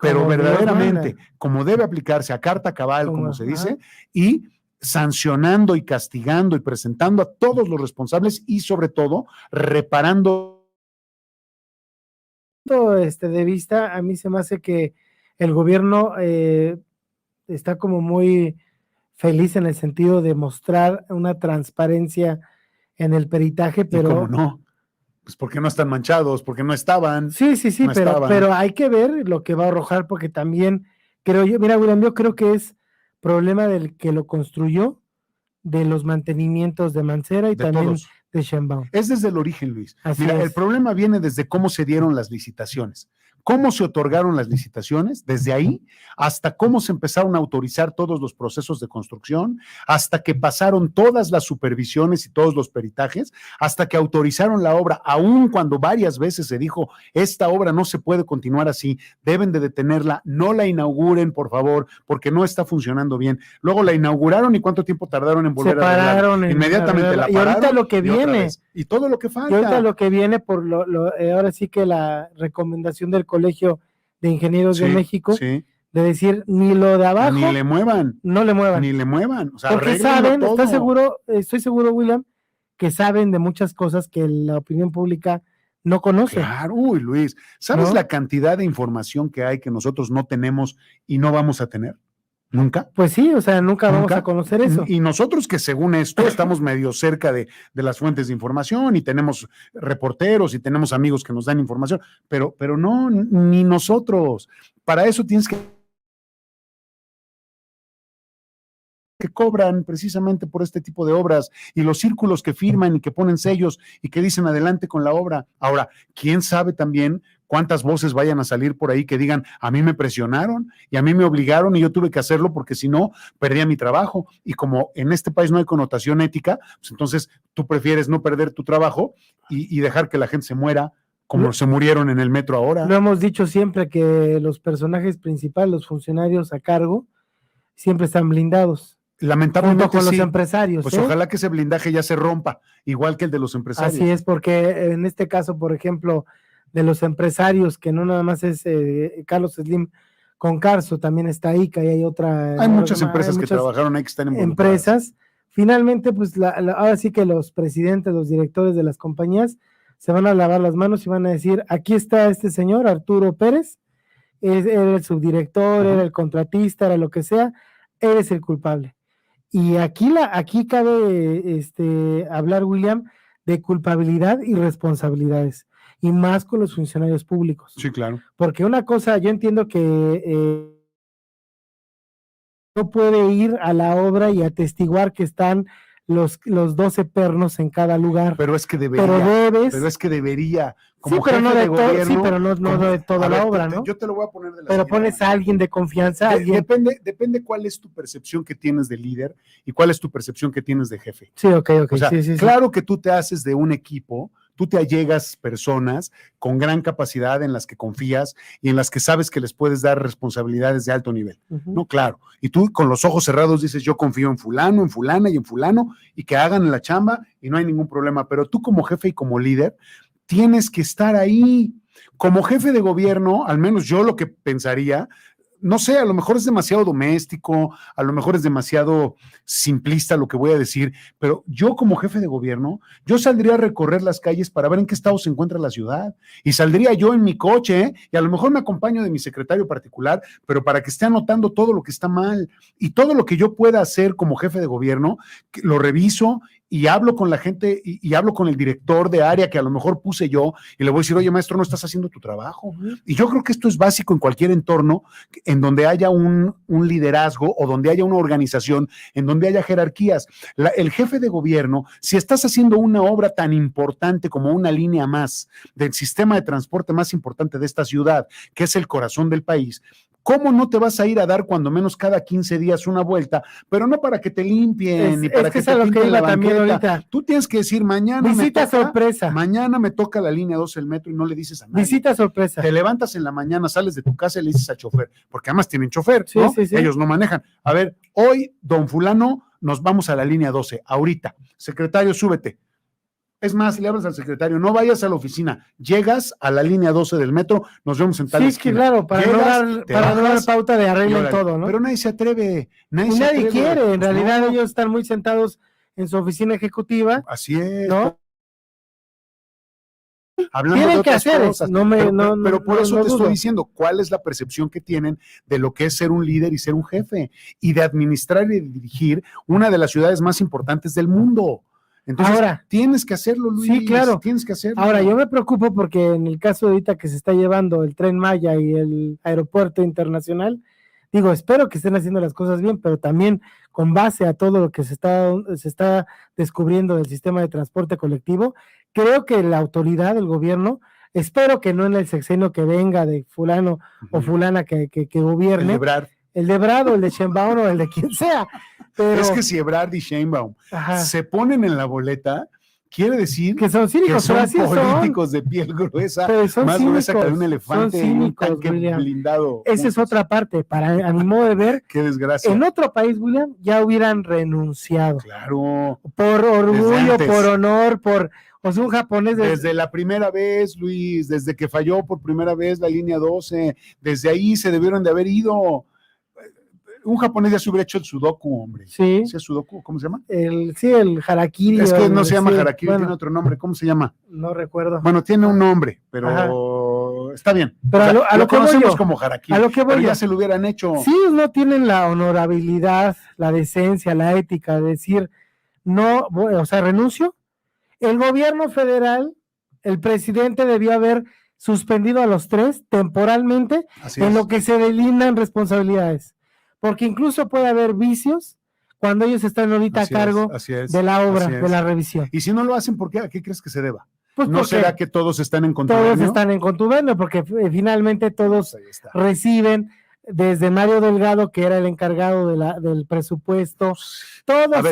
pero Como verdaderamente, Dios como debe aplicarse a carta cabal, Como, como se dice, ajá. y sancionando y castigando y presentando a todos los responsables y sobre todo reparando. De vista, a mí se me hace que el gobierno está como muy feliz en el sentido de mostrar una transparencia en el peritaje, ¿Y cómo pero no? Pues porque no están manchados, porque no estaban. sí, No estaban. pero hay que ver lo que va a arrojar, porque también creo yo, mira, William, yo creo que es problema del que lo construyó, de los mantenimientos de Mancera y De también todos. de Sheinbaum. Es desde el origen, Luis. Así Mira, es. el problema viene desde cómo se dieron las licitaciones, cómo se otorgaron las licitaciones, desde ahí hasta cómo se empezaron a autorizar todos los procesos de construcción, hasta que pasaron todas las supervisiones y todos los peritajes, hasta que autorizaron la obra, aun cuando varias veces se dijo, esta obra no se puede continuar así, deben de detenerla, no la inauguren, por favor, porque no está funcionando bien. Luego la inauguraron y ¿cuánto tiempo tardaron en volver a arreglarla? Inmediatamente la pararon. Y ahorita lo que viene. Y todo lo que falta. Y ahorita lo que viene por ahora sí que la recomendación del Colegio de Ingenieros de México, de decir, ni lo de abajo, ni le muevan, no le muevan. Ni le muevan. O sea, porque saben, estoy seguro, William, que saben de muchas cosas que la opinión pública no conoce. Claro, uy, Luis, ¿sabes la cantidad de información que hay que nosotros no tenemos y no vamos a tener? ¿Nunca? Pues sí, o sea, nunca vamos a conocer eso. Y nosotros que según esto estamos medio cerca de las fuentes de información y tenemos reporteros y tenemos amigos que nos dan información, pero no, ni nosotros. Para eso tienes que cobran precisamente por este tipo de obras y los círculos que firman y que ponen sellos y que dicen adelante con la obra. Ahora, ¿quién sabe también cuántas voces vayan a salir por ahí que digan, a mí me presionaron y a mí me obligaron y yo tuve que hacerlo porque si no, perdía mi trabajo? Y como en este país no hay connotación ética, pues entonces tú prefieres no perder tu trabajo y dejar que la gente se muera como se murieron en el metro ahora. Lo hemos dicho siempre que los personajes principales, los funcionarios a cargo, siempre están blindados. Lamentablemente junto con los empresarios. Pues ojalá que ese blindaje ya se rompa, igual que el de los empresarios. Así es, porque en este caso, por ejemplo, de los empresarios, que no nada más es Carlos Slim con Carso, también está ahí, que hay otra. Hay muchas empresas que trabajaron ahí que están involucradas. Empresas. Finalmente, pues ahora sí que los presidentes, los directores de las compañías se van a lavar las manos y van a decir, aquí está este señor, Arturo Pérez, era el subdirector, era el contratista, era lo que sea, eres el culpable. Y aquí cabe hablar, William, de culpabilidad y responsabilidades, y más con los funcionarios públicos. Sí, claro. Porque una cosa, yo entiendo que no puede ir a la obra y atestiguar que están los 12 pernos en cada lugar. Pero es que debería. Pero es que debería. Como sí, pero no de todo, sí, pero no de toda la obra, ¿no? Yo te lo voy a poner de la Pero pones a alguien de confianza. Depende cuál es tu percepción que tienes de líder y cuál es tu percepción que tienes de jefe. Sí, ok. O sea, sí, claro que tú te haces de un equipo, tú te allegas personas con gran capacidad en las que confías y en las que sabes que les puedes dar responsabilidades de alto nivel. No, claro. Y tú con los ojos cerrados dices, yo confío en fulano, en fulana y en fulano, y que hagan la chamba y no hay ningún problema. Pero tú como jefe y como líder tienes que estar ahí. Como jefe de gobierno, al menos yo lo que pensaría, no sé, a lo mejor es demasiado doméstico, a lo mejor es demasiado simplista lo que voy a decir, pero yo como jefe de gobierno, yo saldría a recorrer las calles para ver en qué estado se encuentra la ciudad, y saldría yo en mi coche, y a lo mejor me acompaño de mi secretario particular, pero para que esté anotando todo lo que está mal, y todo lo que yo pueda hacer como jefe de gobierno, lo reviso, y hablo con la gente y hablo con el director de área que a lo mejor puse yo y le voy a decir, oye, maestro, no estás haciendo tu trabajo. Y yo creo que esto es básico en cualquier entorno en donde haya un liderazgo o donde haya una organización, en donde haya jerarquías. El jefe de gobierno, si estás haciendo una obra tan importante como una línea más del sistema de transporte más importante de esta ciudad, que es el corazón del país, ¿cómo no te vas a ir a dar cuando menos cada 15 días una vuelta? Pero no para que te limpien, ni para que te pinten la banqueta. Tú tienes que decir, mañana visita sorpresa. Mañana me toca la línea 12 del metro y no le dices a nadie. Visita sorpresa. Te levantas en la mañana, sales de tu casa y le dices al chofer, porque además tienen chofer, ¿no? Sí. Ellos no manejan. A ver, hoy, don fulano, nos vamos a la línea 12, ahorita. Secretario, súbete. Es más, le hablas al secretario, no vayas a la oficina, llegas a la línea 12 del metro, nos vemos en tal Sí, esquina. claro, para no dar pauta de arreglo en todo, ¿no? Pero nadie se atreve. Nadie quiere, en realidad ellos están muy sentados en su oficina ejecutiva. Así es. ¿No? Hablando tienen de otras que hacer cosas, eso, pero por eso te estoy diciendo cuál es la percepción que tienen de lo que es ser un líder y ser un jefe, y de administrar y de dirigir una de las ciudades más importantes del mundo. Entonces, ahora, tienes que hacerlo, Luis. Sí, claro. Tienes que hacerlo. Ahora, yo me preocupo porque en el caso de ahorita que se está llevando el Tren Maya y el aeropuerto internacional, digo, espero que estén haciendo las cosas bien, pero también con base a todo lo que se está descubriendo del sistema de transporte colectivo, creo que la autoridad del gobierno, espero que no en el sexenio que venga de fulano o fulana que gobierne, el de Ebrard o el de Sheinbaum o el de quien sea. Pero es que si Ebrard y Sheinbaum se ponen en la boleta, quiere decir que son cínicos, que son políticos de piel gruesa, más gruesa que un elefante en un tanque blindado. Esa es otra parte, a mi modo de ver. Qué desgracia. En otro país, William, ya hubieran renunciado. Claro. Por orgullo, por honor, o sea, un japonés. Desde la primera vez, Luis, desde que falló por primera vez la línea 12, desde ahí se debieron de haber ido. Un japonés ya se hubiera hecho el sudoku, hombre. Sí. ¿Sí es sudoku? ¿Cómo se llama? El harakiri. Es que no se llama harakiri, bueno, tiene otro nombre. ¿Cómo se llama? No recuerdo. Bueno, tiene un nombre, pero está bien. Pero o sea, a lo que conocemos voy yo, como harakiri, a lo que voy pero yo. Ya se lo hubieran hecho. Sí, no tienen la honorabilidad, la decencia, la ética de decir, no, o sea, renuncio. El gobierno federal, el presidente debió haber suspendido a los tres temporalmente en lo que se delindan responsabilidades. Porque incluso puede haber vicios cuando ellos están ahorita a cargo de la obra, de la revisión. Y si no lo hacen, ¿por qué? ¿A qué crees que se deba? Pues ¿No será que todos están en contubernio? Todos están en contubernio, porque finalmente todos reciben, desde Mario Delgado, que era el encargado del presupuesto, todos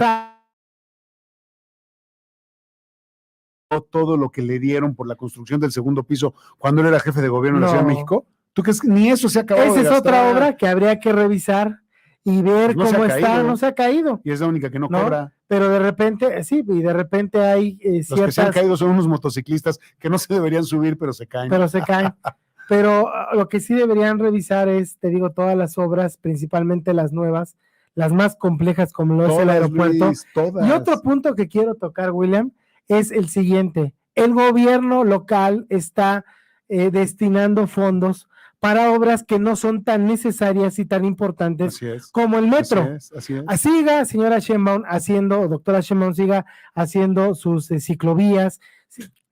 todo lo que le dieron por la construcción del segundo piso cuando él era jefe de gobierno de la Ciudad de México. ¿Tú crees que ni eso se ha acabado? Esa es otra obra que habría que revisar y ver cómo está, no se ha caído. Y es la única que no cobra. Pero de repente, sí, y de repente hay ciertas... Los que se han caído son unos motociclistas que no se deberían subir, pero se caen. Pero lo que sí deberían revisar es, te digo, todas las obras, principalmente las nuevas, las más complejas como lo es el aeropuerto. Luis, todas. Y otro punto que quiero tocar, William, es el siguiente. El gobierno local está destinando fondos para obras que no son tan necesarias y tan importantes como el metro. Así es. Siga, señora Sheinbaum, doctora Sheinbaum, siga haciendo sus ciclovías,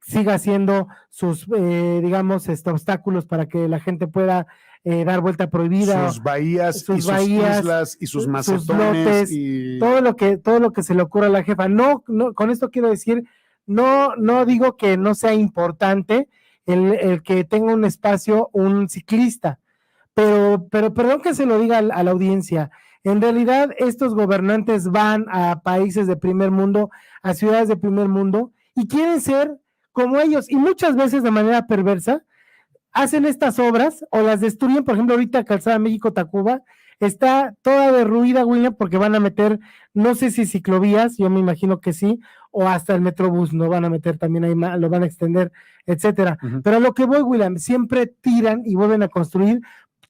siga haciendo sus, digamos, obstáculos para que la gente pueda dar vuelta prohibida. Sus bahías, sus islas y sus macetones. Sus lotes, y... todo lo que se le ocurra a la jefa. No, con esto quiero decir, no digo que no sea importante el que tenga un espacio un ciclista, pero perdón que se lo diga a la audiencia, en realidad estos gobernantes van a países de primer mundo, a ciudades de primer mundo, y quieren ser como ellos, y muchas veces de manera perversa, hacen estas obras o las destruyen. Por ejemplo, ahorita Calzada México-Tacuba está toda derruida, William, porque van a meter, no sé si ciclovías, yo me imagino que sí, o hasta el Metrobús, no van a meter también ahí, lo van a extender, etcétera. Pero a lo que voy, William, siempre tiran y vuelven a construir,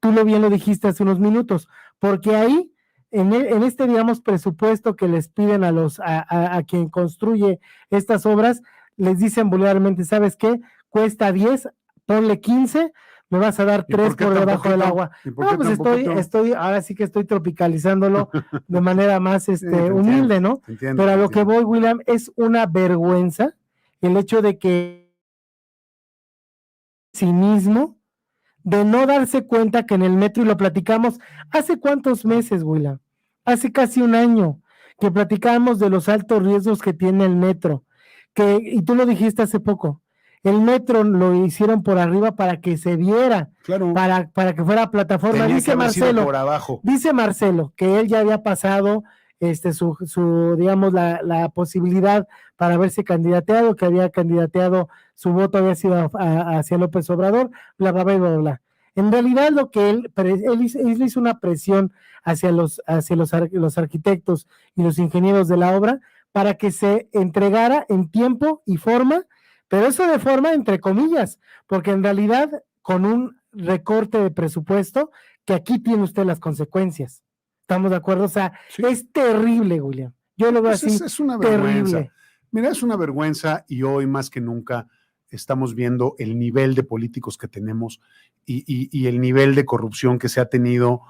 tú bien lo dijiste hace unos minutos, porque ahí, en este, digamos, presupuesto que les piden a quien construye estas obras, les dicen vulgarmente, ¿sabes qué? Cuesta 10, ponle 15, me vas a dar 3 por debajo del agua. No, pues estoy, ahora sí que estoy tropicalizándolo de manera más humilde, ¿no? Pero a lo que voy, William, es una vergüenza el hecho de que cinismo de no darse cuenta que en el metro, y lo platicamos hace cuántos meses, William, hace casi un año, que platicábamos de los altos riesgos que tiene el metro, y tú lo dijiste hace poco. El metro lo hicieron por arriba para que se viera, claro, para que fuera plataforma. Dice Marcelo, por abajo. Dice Marcelo que él ya había pasado su digamos, la posibilidad para haberse candidateado, que había candidateado, su voto había sido hacia López Obrador, bla, bla, bla, bla, bla. En realidad lo que él hizo una presión hacia los arquitectos y los ingenieros de la obra para que se entregara en tiempo y forma, pero eso de forma entre comillas, porque en realidad con un recorte de presupuesto, que aquí tiene usted las consecuencias. ¿Estamos de acuerdo? O sea, Sí. Es terrible, William. Yo lo veo Pues así, es una vergüenza. terrible. Mira, es una vergüenza y hoy más que nunca estamos viendo el nivel de políticos que tenemos y el nivel de corrupción que se ha tenido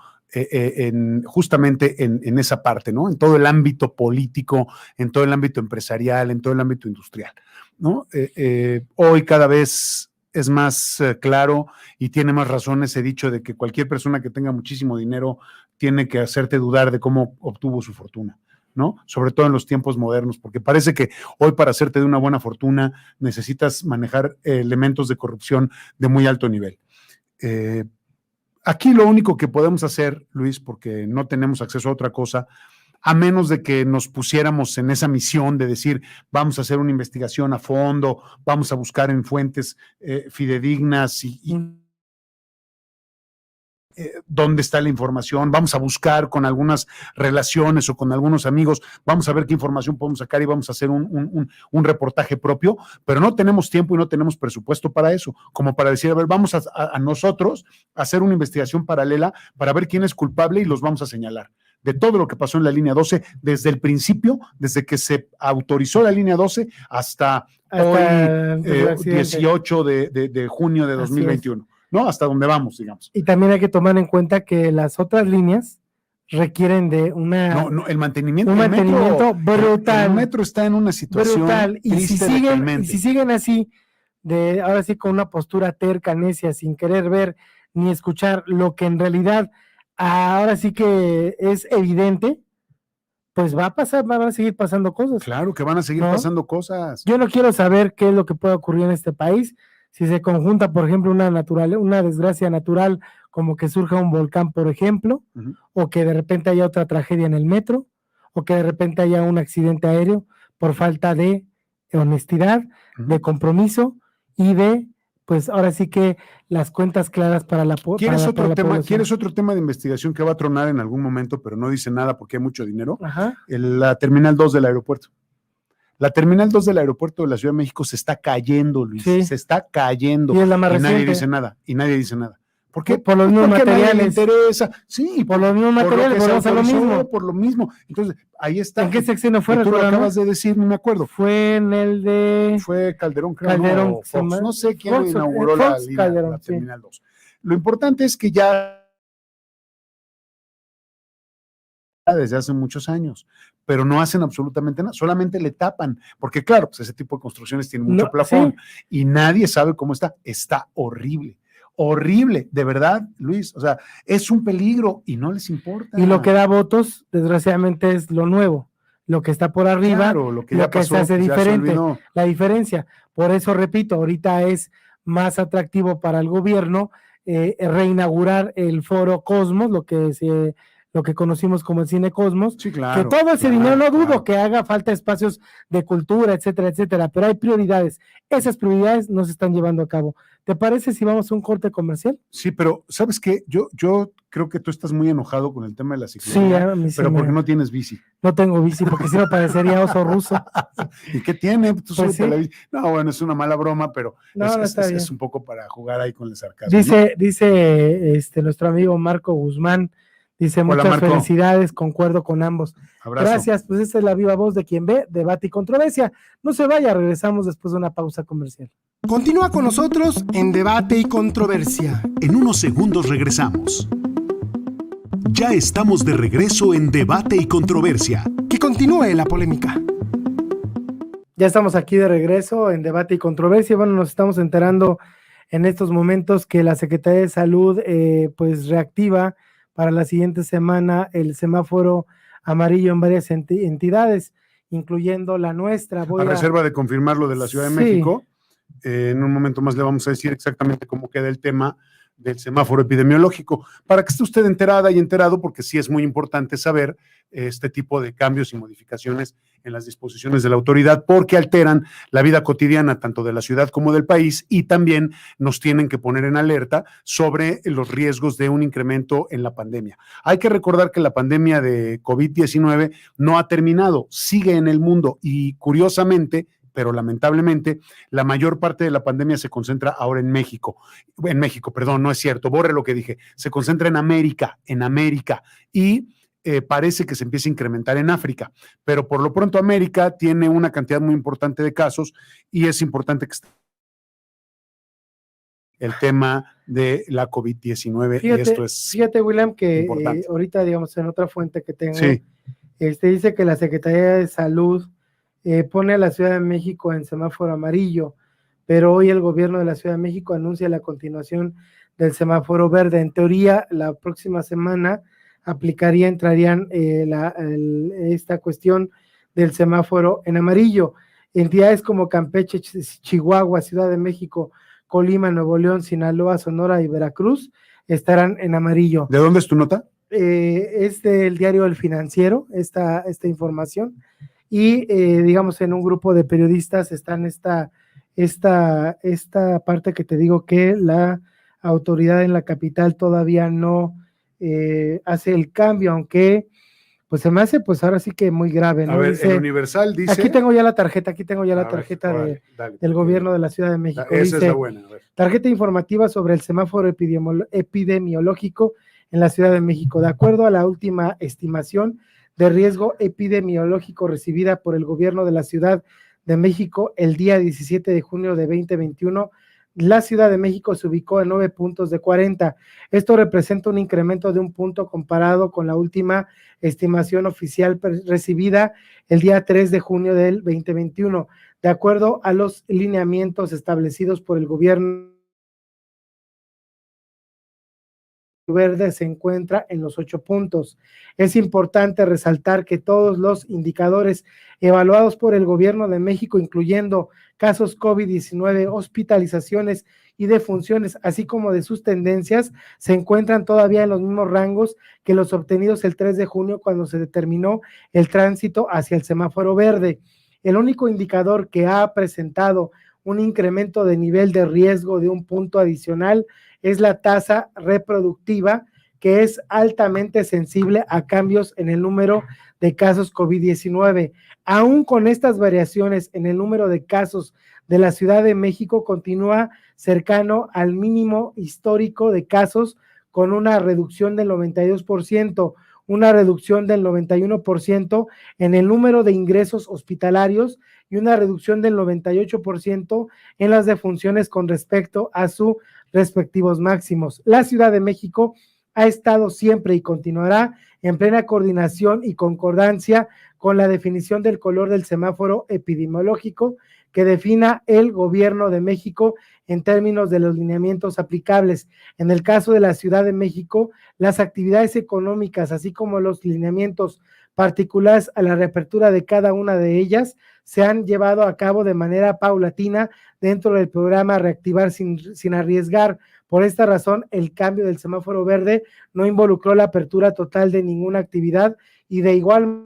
justamente en esa parte, ¿no? En todo el ámbito político, en todo el ámbito empresarial, en todo el ámbito industrial, ¿no? Hoy cada vez es más claro y tiene más razón ese dicho de que cualquier persona que tenga muchísimo dinero tiene que hacerte dudar de cómo obtuvo su fortuna, ¿no? Sobre todo en los tiempos modernos, porque parece que hoy para hacerte de una buena fortuna necesitas manejar elementos de corrupción de muy alto nivel. Aquí lo único que podemos hacer, Luis, porque no tenemos acceso a otra cosa, a menos de que nos pusiéramos en esa misión de decir, vamos a hacer una investigación a fondo, vamos a buscar en fuentes fidedignas dónde está la información, vamos a buscar con algunas relaciones o con algunos amigos, vamos a ver qué información podemos sacar y vamos a hacer un reportaje propio, pero no tenemos tiempo y no tenemos presupuesto para eso, como para decir, a ver, vamos a nosotros a hacer una investigación paralela para ver quién es culpable y los vamos a señalar. De todo lo que pasó en la línea 12, desde el principio, desde que se autorizó la línea 12 hasta hoy, 18 de junio de 2021. ¿No? Hasta donde vamos, digamos. Y también hay que tomar en cuenta que las otras líneas requieren de el mantenimiento, brutal. El metro está en una situación brutal. Y si siguen así, ahora sí con una postura terca, necia, sin querer ver ni escuchar lo que en realidad ahora sí que es evidente, pues van a seguir pasando cosas. Claro que van a seguir pasando cosas. Yo no quiero saber qué es lo que puede ocurrir en este país. Si se conjunta, por ejemplo, una desgracia natural, como que surja un volcán, por ejemplo, o que de repente haya otra tragedia en el metro, o que de repente haya un accidente aéreo por falta de honestidad, de compromiso y de, pues ahora sí que las cuentas claras para la población. ¿Quieres otro tema de investigación que va a tronar en algún momento, pero no dice nada porque hay mucho dinero? La Terminal 2 del aeropuerto. La Terminal 2 del aeropuerto de la Ciudad de México se está cayendo, Luis, se está cayendo. Y es la más reciente. Nadie dice nada. ¿Por qué? Por los mismos materiales. Nadie le interesa. Sí, por los mismos materiales, por lo mismo. Entonces, ahí está. ¿En qué sexenio fue? Tú lo acabas de decir, no me acuerdo. Fue en el de... Fue Calderón, creo. Fox. No sé quién inauguró la Terminal 2. Lo importante es que ya desde hace muchos años, pero no hacen absolutamente nada, solamente le tapan, porque claro, pues ese tipo de construcciones tienen mucho plafón y nadie sabe cómo está horrible, de verdad, Luis, o sea, es un peligro y no les importa. Y lo que da votos, desgraciadamente, es lo nuevo, lo que está por arriba, claro, lo que se hace diferente, la diferencia, por eso repito, ahorita es más atractivo para el gobierno reinaugurar el Foro Cosmos, lo que conocimos como el Cine Cosmos, sí, claro, que todo ese dinero, no dudo que haga falta espacios de cultura, etcétera, etcétera, pero hay prioridades, esas prioridades no se están llevando a cabo. ¿Te parece si vamos a un corte comercial? Sí, pero ¿sabes qué? Yo creo que tú estás muy enojado con el tema de la ciclovía, pero porque no tienes bici. No tengo bici, porque si me parecería oso ruso. ¿Y qué tiene? Tú pues sí. la bici. No, bueno, es una mala broma, pero es un poco para jugar ahí con el sarcasmo. Dice nuestro amigo Marco Guzmán, dice, hola, muchas Marco. Felicidades, concuerdo con ambos. Abrazo. Gracias, pues esta es la viva voz de quien ve, debate y controversia. No se vaya, regresamos después de una pausa comercial. Continúa con nosotros en Debate y Controversia. En unos segundos regresamos. Ya estamos de regreso en Debate y Controversia. Que continúe la polémica. Ya estamos aquí de regreso en Debate y Controversia. Bueno, nos estamos enterando en estos momentos que la Secretaría de Salud pues reactiva para la siguiente semana el semáforo amarillo en varias entidades, incluyendo la nuestra. A reserva de confirmar lo de la Ciudad de México, en un momento más le vamos a decir exactamente cómo queda el tema del semáforo epidemiológico, para que esté usted enterada y enterado, porque sí es muy importante saber este tipo de cambios y modificaciones en las disposiciones de la autoridad, porque alteran la vida cotidiana tanto de la ciudad como del país y también nos tienen que poner en alerta sobre los riesgos de un incremento en la pandemia. Hay que recordar que la pandemia de COVID-19 no ha terminado, sigue en el mundo y curiosamente, pero lamentablemente, la mayor parte de la pandemia se concentra ahora en México. En México, perdón, no es cierto, borre lo que dije. Se concentra en América, y parece que se empieza a incrementar en África. Pero por lo pronto América tiene una cantidad muy importante de casos y es importante que esté el tema de la COVID-19. Fíjate, y esto es fíjate, William, que ahorita, digamos, en otra fuente que tengo, sí. Dice que la Secretaría de Salud pone a la Ciudad de México en semáforo amarillo, pero hoy el gobierno de la Ciudad de México anuncia la continuación del semáforo verde. En teoría, la próxima semana entrarían esta cuestión del semáforo en amarillo. Entidades como Campeche, Chihuahua, Ciudad de México, Colima, Nuevo León, Sinaloa, Sonora y Veracruz estarán en amarillo. ¿De dónde es tu nota? Es del diario El Financiero, esta información. Y digamos, en un grupo de periodistas están esta parte que te digo que la autoridad en la capital todavía no hace el cambio, aunque pues se me hace pues ahora sí que muy grave, ¿no? A ver, dice, el Universal dice... Aquí tengo ya la tarjeta Órale, dale, del gobierno de la Ciudad de México. Esa dice, es la buena. A ver. Tarjeta informativa sobre el semáforo epidemiológico en la Ciudad de México. De acuerdo a la última estimación de riesgo epidemiológico recibida por el gobierno de la Ciudad de México el día 17 de junio de 2021, la Ciudad de México se ubicó en 9 puntos de 40. Esto representa un incremento de 1 punto comparado con la última estimación oficial recibida el día 3 de junio del 2021. De acuerdo a los lineamientos establecidos por el gobierno verde, se encuentra en los 8 puntos. Es importante resaltar que todos los indicadores evaluados por el gobierno de México, incluyendo casos COVID-19, hospitalizaciones y defunciones, así como de sus tendencias, se encuentran todavía en los mismos rangos que los obtenidos el 3 de junio cuando se determinó el tránsito hacia el semáforo verde. El único indicador que ha presentado un incremento de nivel de riesgo de 1 punto adicional es la tasa reproductiva, que es altamente sensible a cambios en el número de casos COVID-19. Aún con estas variaciones en el número de casos de la Ciudad de México, continúa cercano al mínimo histórico de casos, con una reducción del 92%, una reducción del 91% en el número de ingresos hospitalarios y una reducción del 98% en las defunciones con respecto a sus respectivos máximos. La Ciudad de México ha estado siempre y continuará en plena coordinación y concordancia con la definición del color del semáforo epidemiológico que defina el gobierno de México en términos de los lineamientos aplicables. En el caso de la Ciudad de México, las actividades económicas, así como los lineamientos particulares a la reapertura de cada una de ellas, se han llevado a cabo de manera paulatina dentro del programa Reactivar sin arriesgar. Por esta razón, el cambio del semáforo verde no involucró la apertura total de ninguna actividad y de igual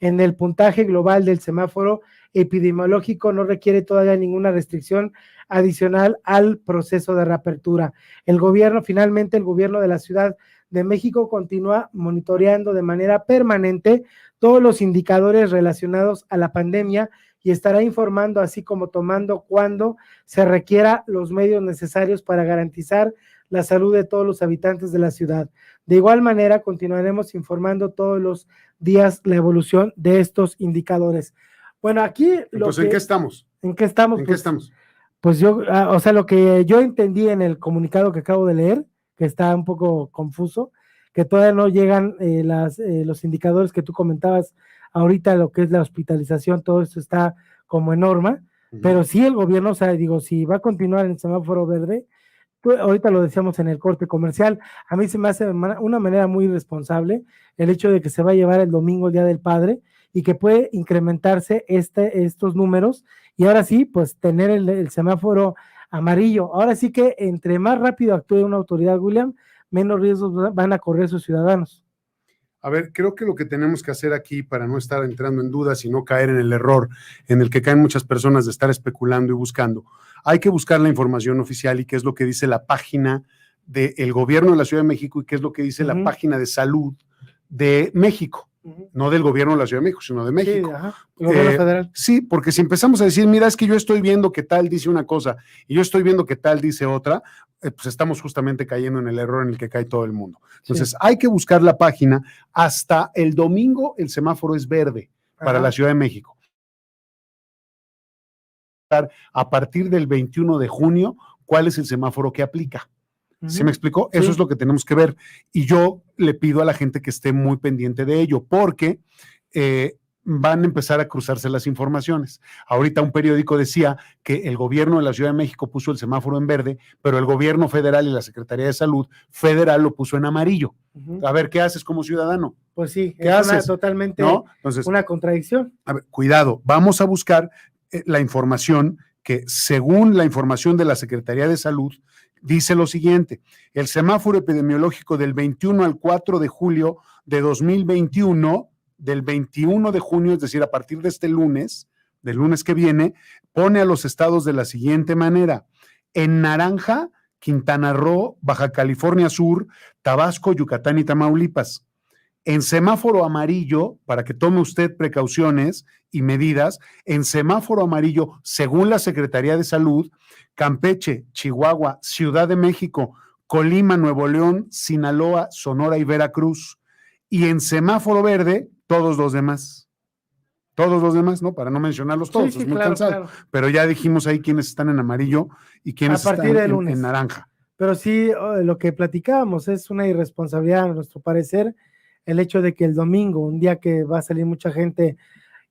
en el puntaje global del semáforo epidemiológico no requiere todavía ninguna restricción adicional al proceso de reapertura. Finalmente, el gobierno de la Ciudad de México continúa monitoreando de manera permanente todos los indicadores relacionados a la pandemia y estará informando, así como tomando cuando se requiera los medios necesarios para garantizar la salud de todos los habitantes de la ciudad. De igual manera, continuaremos informando todos los días la evolución de estos indicadores. Bueno, aquí... Entonces, ¿en qué estamos? ¿En qué estamos? ¿En qué estamos? Pues yo, o sea, lo que yo entendí en el comunicado que acabo de leer, que está un poco confuso, que todavía no llegan los indicadores que tú comentabas ahorita, lo que es la hospitalización, todo esto está como en norma, pero sí el gobierno, o sea, digo, si va a continuar en el semáforo verde, ahorita lo decíamos en el corte comercial, a mí se me hace una manera muy irresponsable el hecho de que se va a llevar el domingo el Día del Padre y que puede incrementarse estos números y ahora sí, pues tener el semáforo amarillo. Ahora sí que entre más rápido actúe una autoridad, William, menos riesgos van a correr sus ciudadanos. A ver, creo que lo que tenemos que hacer aquí para no estar entrando en dudas y no caer en el error en el que caen muchas personas de estar especulando y buscando, hay que buscar la información oficial y qué es lo que dice la página del gobierno de la Ciudad de México y qué es lo que dice la página de salud de México. No del gobierno de la Ciudad de México, sino de México. Sí, ajá. El gobierno federal. Sí, porque si empezamos a decir, mira, es que yo estoy viendo que tal dice una cosa y yo estoy viendo que tal dice otra, pues estamos justamente cayendo en el error en el que cae todo el mundo. Entonces, hay que buscar la página. Hasta el domingo el semáforo es verde para la Ciudad de México. A partir del 21 de junio, ¿cuál es el semáforo que aplica? ¿Sí me explicó? Eso es lo que tenemos que ver. Y yo le pido a la gente que esté muy pendiente de ello, porque van a empezar a cruzarse las informaciones. Ahorita un periódico decía que el gobierno de la Ciudad de México puso el semáforo en verde, pero el gobierno federal y la Secretaría de Salud federal lo puso en amarillo. A ver, ¿qué haces como ciudadano? Pues sí, ¿qué haces? Totalmente, ¿no? Entonces, una contradicción. A ver, cuidado, vamos a buscar la información que, según la información de la Secretaría de Salud, dice lo siguiente: el semáforo epidemiológico del 21 al 4 de julio de 2021, del 21 de junio, es decir, a partir de este lunes, del lunes que viene, pone a los estados de la siguiente manera: en naranja, Quintana Roo, Baja California Sur, Tabasco, Yucatán y Tamaulipas. En semáforo amarillo, para que tome usted precauciones y medidas, en semáforo amarillo, según la Secretaría de Salud, Campeche, Chihuahua, Ciudad de México, Colima, Nuevo León, Sinaloa, Sonora y Veracruz. Y en semáforo verde, todos los demás. Todos los demás, ¿no? Para no mencionarlos todos, es muy cansado. Claro. Pero ya dijimos ahí quiénes están en amarillo y quiénes están en naranja. Pero sí, lo que platicábamos es una irresponsabilidad, a nuestro parecer, el hecho de que el domingo, un día que va a salir mucha gente,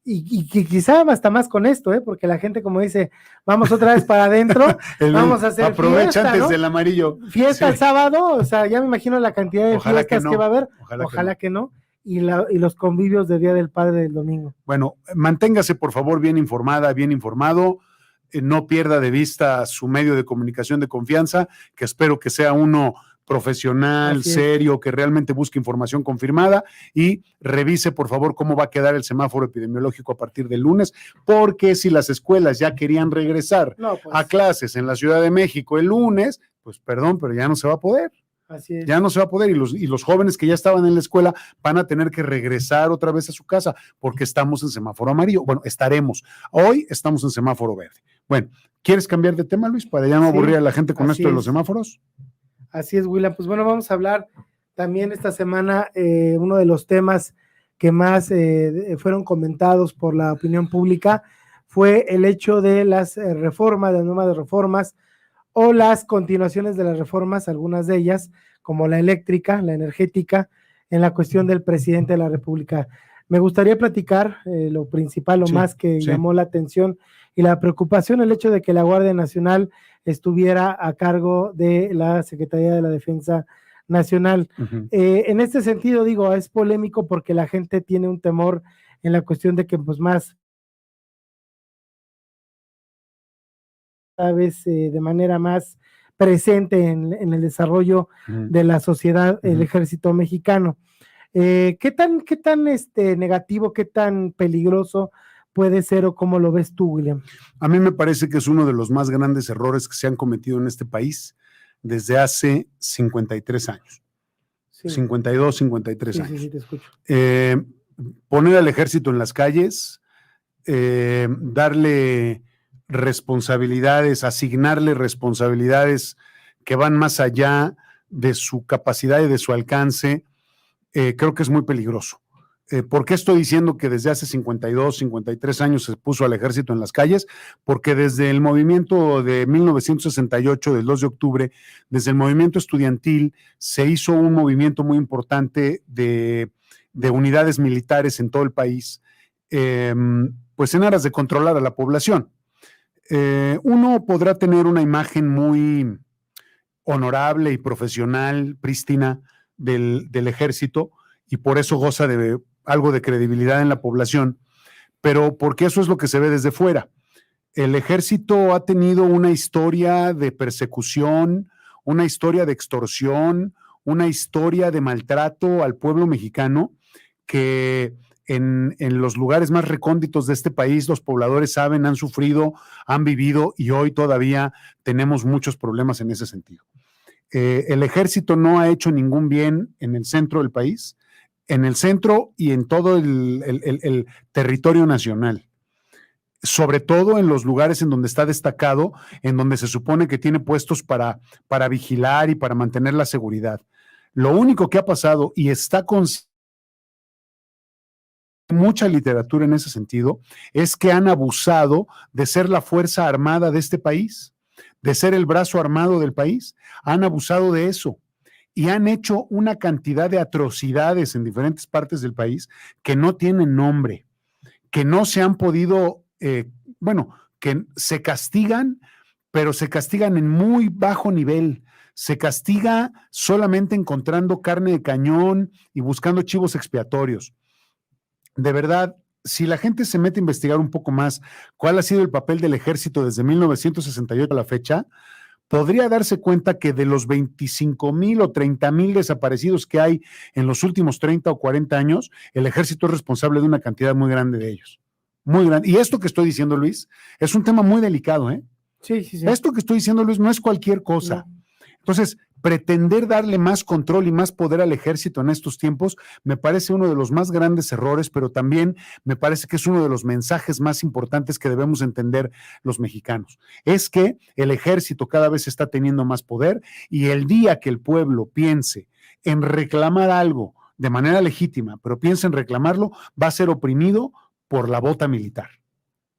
y quizá hasta más con esto, porque la gente, como dice, vamos otra vez para adentro, vamos a hacer aprovecha fiesta, antes ¿no? del amarillo. Fiesta el sábado, o sea, ya me imagino la cantidad de fiestas que va a haber, ojalá que no. Y los convivios del Día del Padre del domingo. Bueno, manténgase por favor bien informada, bien informado, no pierda de vista su medio de comunicación de confianza, que espero que sea uno profesional, serio, que realmente busque información confirmada, y revise por favor cómo va a quedar el semáforo epidemiológico a partir del lunes, porque si las escuelas ya querían regresar a clases en la Ciudad de México el lunes, pues perdón, pero ya no se va a poder. Así es. Ya no se va a poder, y los jóvenes que ya estaban en la escuela van a tener que regresar otra vez a su casa porque estamos en semáforo amarillo. Bueno, estaremos. Hoy estamos en semáforo verde. Bueno, ¿quieres cambiar de tema, Luis, para ya no aburrir a la gente con esto de los semáforos? Así es, William. Pues bueno, vamos a hablar también esta semana, uno de los temas que más fueron comentados por la opinión pública fue el hecho de las reformas, las nuevas reformas, o las continuaciones de las reformas, algunas de ellas, como la eléctrica, la energética, en la cuestión del presidente de la República. Me gustaría platicar lo principal, lo más que llamó la atención y la preocupación, el hecho de que la Guardia Nacional estuviera a cargo de la Secretaría de la Defensa Nacional. En este sentido, digo, es polémico porque la gente tiene un temor en la cuestión de que, pues, más vez de manera más presente en el desarrollo de la sociedad, el ejército mexicano. ¿Qué tan negativo, qué tan peligroso puede ser, o cómo lo ves tú, William? A mí me parece que es uno de los más grandes errores que se han cometido en este país desde hace 53 años. 52, 53 años. Sí, te escucho. Poner al ejército en las calles, darle responsabilidades, asignarle responsabilidades que van más allá de su capacidad y de su alcance, creo que es muy peligroso. ¿Por qué estoy diciendo que desde hace 52, 53 años se puso al ejército en las calles? Porque desde el movimiento de 1968, del 2 de octubre, desde el movimiento estudiantil, se hizo un movimiento muy importante de unidades militares en todo el país, pues en aras de controlar a la población. Uno podrá tener una imagen muy honorable y profesional, prístina del ejército, y por eso goza de algo de credibilidad en la población, pero porque eso es lo que se ve desde fuera. el ejército ha tenido una historia de persecución, una historia de extorsión, una historia de maltrato al pueblo mexicano que en los lugares más recónditos de este país los pobladores saben, han sufrido, han vivido y hoy todavía tenemos muchos problemas en ese sentido. El ejército no ha hecho ningún bien en el centro del país, en el centro y en todo el territorio nacional. Sobre todo en los lugares en donde está destacado, en donde se supone que tiene puestos para vigilar y para mantener la seguridad. Lo único que ha pasado, y está con mucha literatura en ese sentido, es que han abusado de ser la fuerza armada de este país, de ser el brazo armado del país. Han abusado de eso y han hecho una cantidad de atrocidades en diferentes partes del país que no tienen nombre, que no se han podido, que se castigan, pero se castigan en muy bajo nivel. Se castiga solamente encontrando carne de cañón y buscando chivos expiatorios. De verdad, si la gente se mete a investigar un poco más cuál ha sido el papel del ejército desde 1968 a la fecha, podría darse cuenta que de los 25,000 o 30,000 desaparecidos que hay en los últimos 30 o 40 años, el ejército es responsable de una cantidad muy grande de ellos. Muy grande. Y esto que estoy diciendo, Luis, es un tema muy delicado, ¿eh? Sí. Esto que estoy diciendo, Luis, no es cualquier cosa. No. Entonces, pretender darle más control y más poder al ejército en estos tiempos me parece uno de los más grandes errores, pero también me parece que es uno de los mensajes más importantes que debemos entender los mexicanos. Es que el ejército cada vez está teniendo más poder y el día que el pueblo piense en reclamar algo de manera legítima, pero piense en reclamarlo, va a ser oprimido por la bota militar.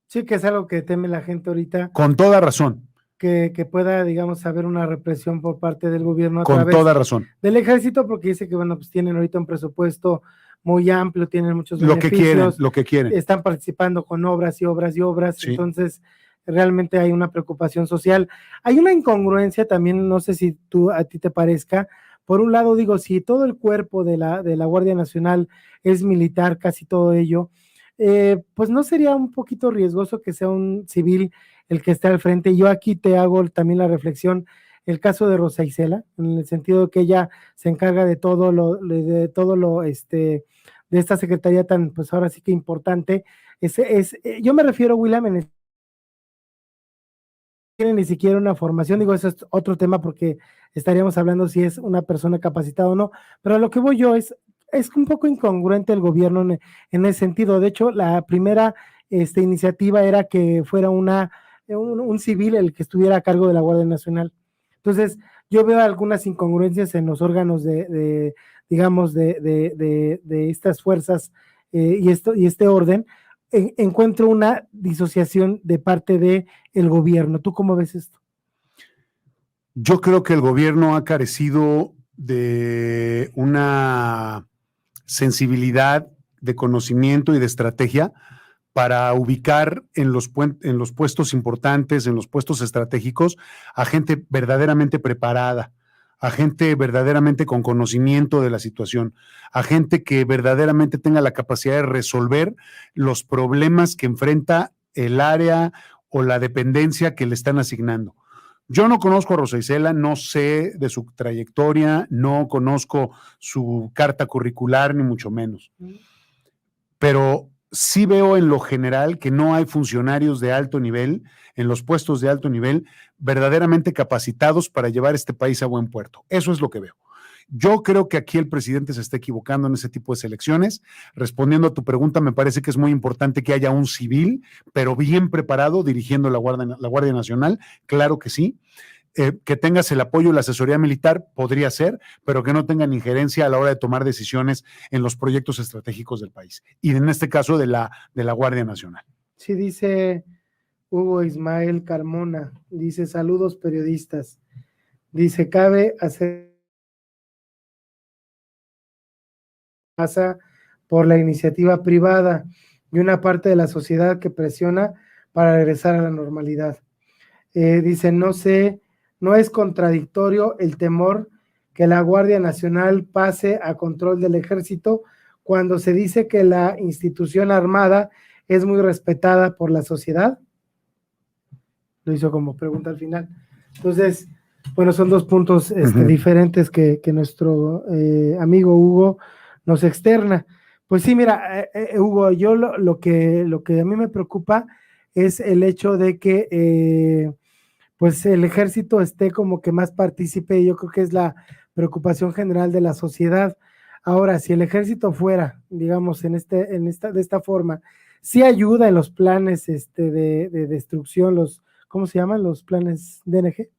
Sí, que es algo que teme la gente ahorita. Con toda razón. Que pueda, digamos, haber una represión por parte del gobierno a con través toda razón del ejército, porque dice que, bueno, pues tienen ahorita un presupuesto muy amplio, tienen muchos beneficios. Lo que quieren. Están participando con obras y obras y obras, sí. Entonces realmente hay una preocupación social. Hay una incongruencia también, no sé si a ti te parezca. Por un lado, digo, si todo el cuerpo de la Guardia Nacional es militar, casi todo ello, pues no sería un poquito riesgoso que sea un civil el que esté al frente. Yo aquí te hago también la reflexión, el caso de Rosa Isela, en el sentido que ella se encarga de todo lo de esta secretaría tan, pues ahora sí que importante. Yo me refiero, William, no tiene ni siquiera una formación, digo, eso es otro tema porque estaríamos hablando si es una persona capacitada o no, pero a lo que voy yo es un poco incongruente el gobierno en ese sentido. De hecho, la primera iniciativa era que fuera un civil el que estuviera a cargo de la Guardia Nacional. Entonces, yo veo algunas incongruencias en los órganos de estas fuerzas y este orden. Encuentro una disociación de parte del gobierno. ¿Tú cómo ves esto? Yo creo que el gobierno ha carecido de una sensibilidad, de conocimiento y de estrategia para ubicar en los puestos importantes, en los puestos estratégicos, a gente verdaderamente preparada, a gente verdaderamente con conocimiento de la situación, a gente que verdaderamente tenga la capacidad de resolver los problemas que enfrenta el área o la dependencia que le están asignando. Yo no conozco a Rosa Isela, no sé de su trayectoria, no conozco su carta curricular, ni mucho menos. Pero sí veo en lo general que no hay funcionarios de alto nivel, en los puestos de alto nivel, verdaderamente capacitados para llevar este país a buen puerto. Eso es lo que veo. Yo creo que aquí el presidente se está equivocando en ese tipo de selecciones. Respondiendo a tu pregunta, me parece que es muy importante que haya un civil, pero bien preparado, dirigiendo la Guardia Nacional, claro que sí. Que tengas el apoyo y la asesoría militar, podría ser, pero que no tengan injerencia a la hora de tomar decisiones en los proyectos estratégicos del país. Y en este caso de la Guardia Nacional. Sí, dice Hugo Ismael Carmona, dice, saludos periodistas. Dice, cabe hacer pasa por la iniciativa privada y una parte de la sociedad que presiona para regresar a la normalidad. Dice, no es contradictorio el temor que la Guardia Nacional pase a control del ejército cuando se dice que la institución armada es muy respetada por la sociedad. lo hizo como pregunta al final. Entonces, bueno, son dos puntos diferentes que nuestro amigo Hugo nos externa. Pues sí, mira, Hugo, yo lo que a mí me preocupa es el hecho de que pues el ejército esté como que más partícipe, y yo creo que es la preocupación general de la sociedad. Ahora, si el ejército fuera, digamos, de esta forma, sí ayuda en los planes de destrucción, ¿cómo se llaman? Los planes DNG.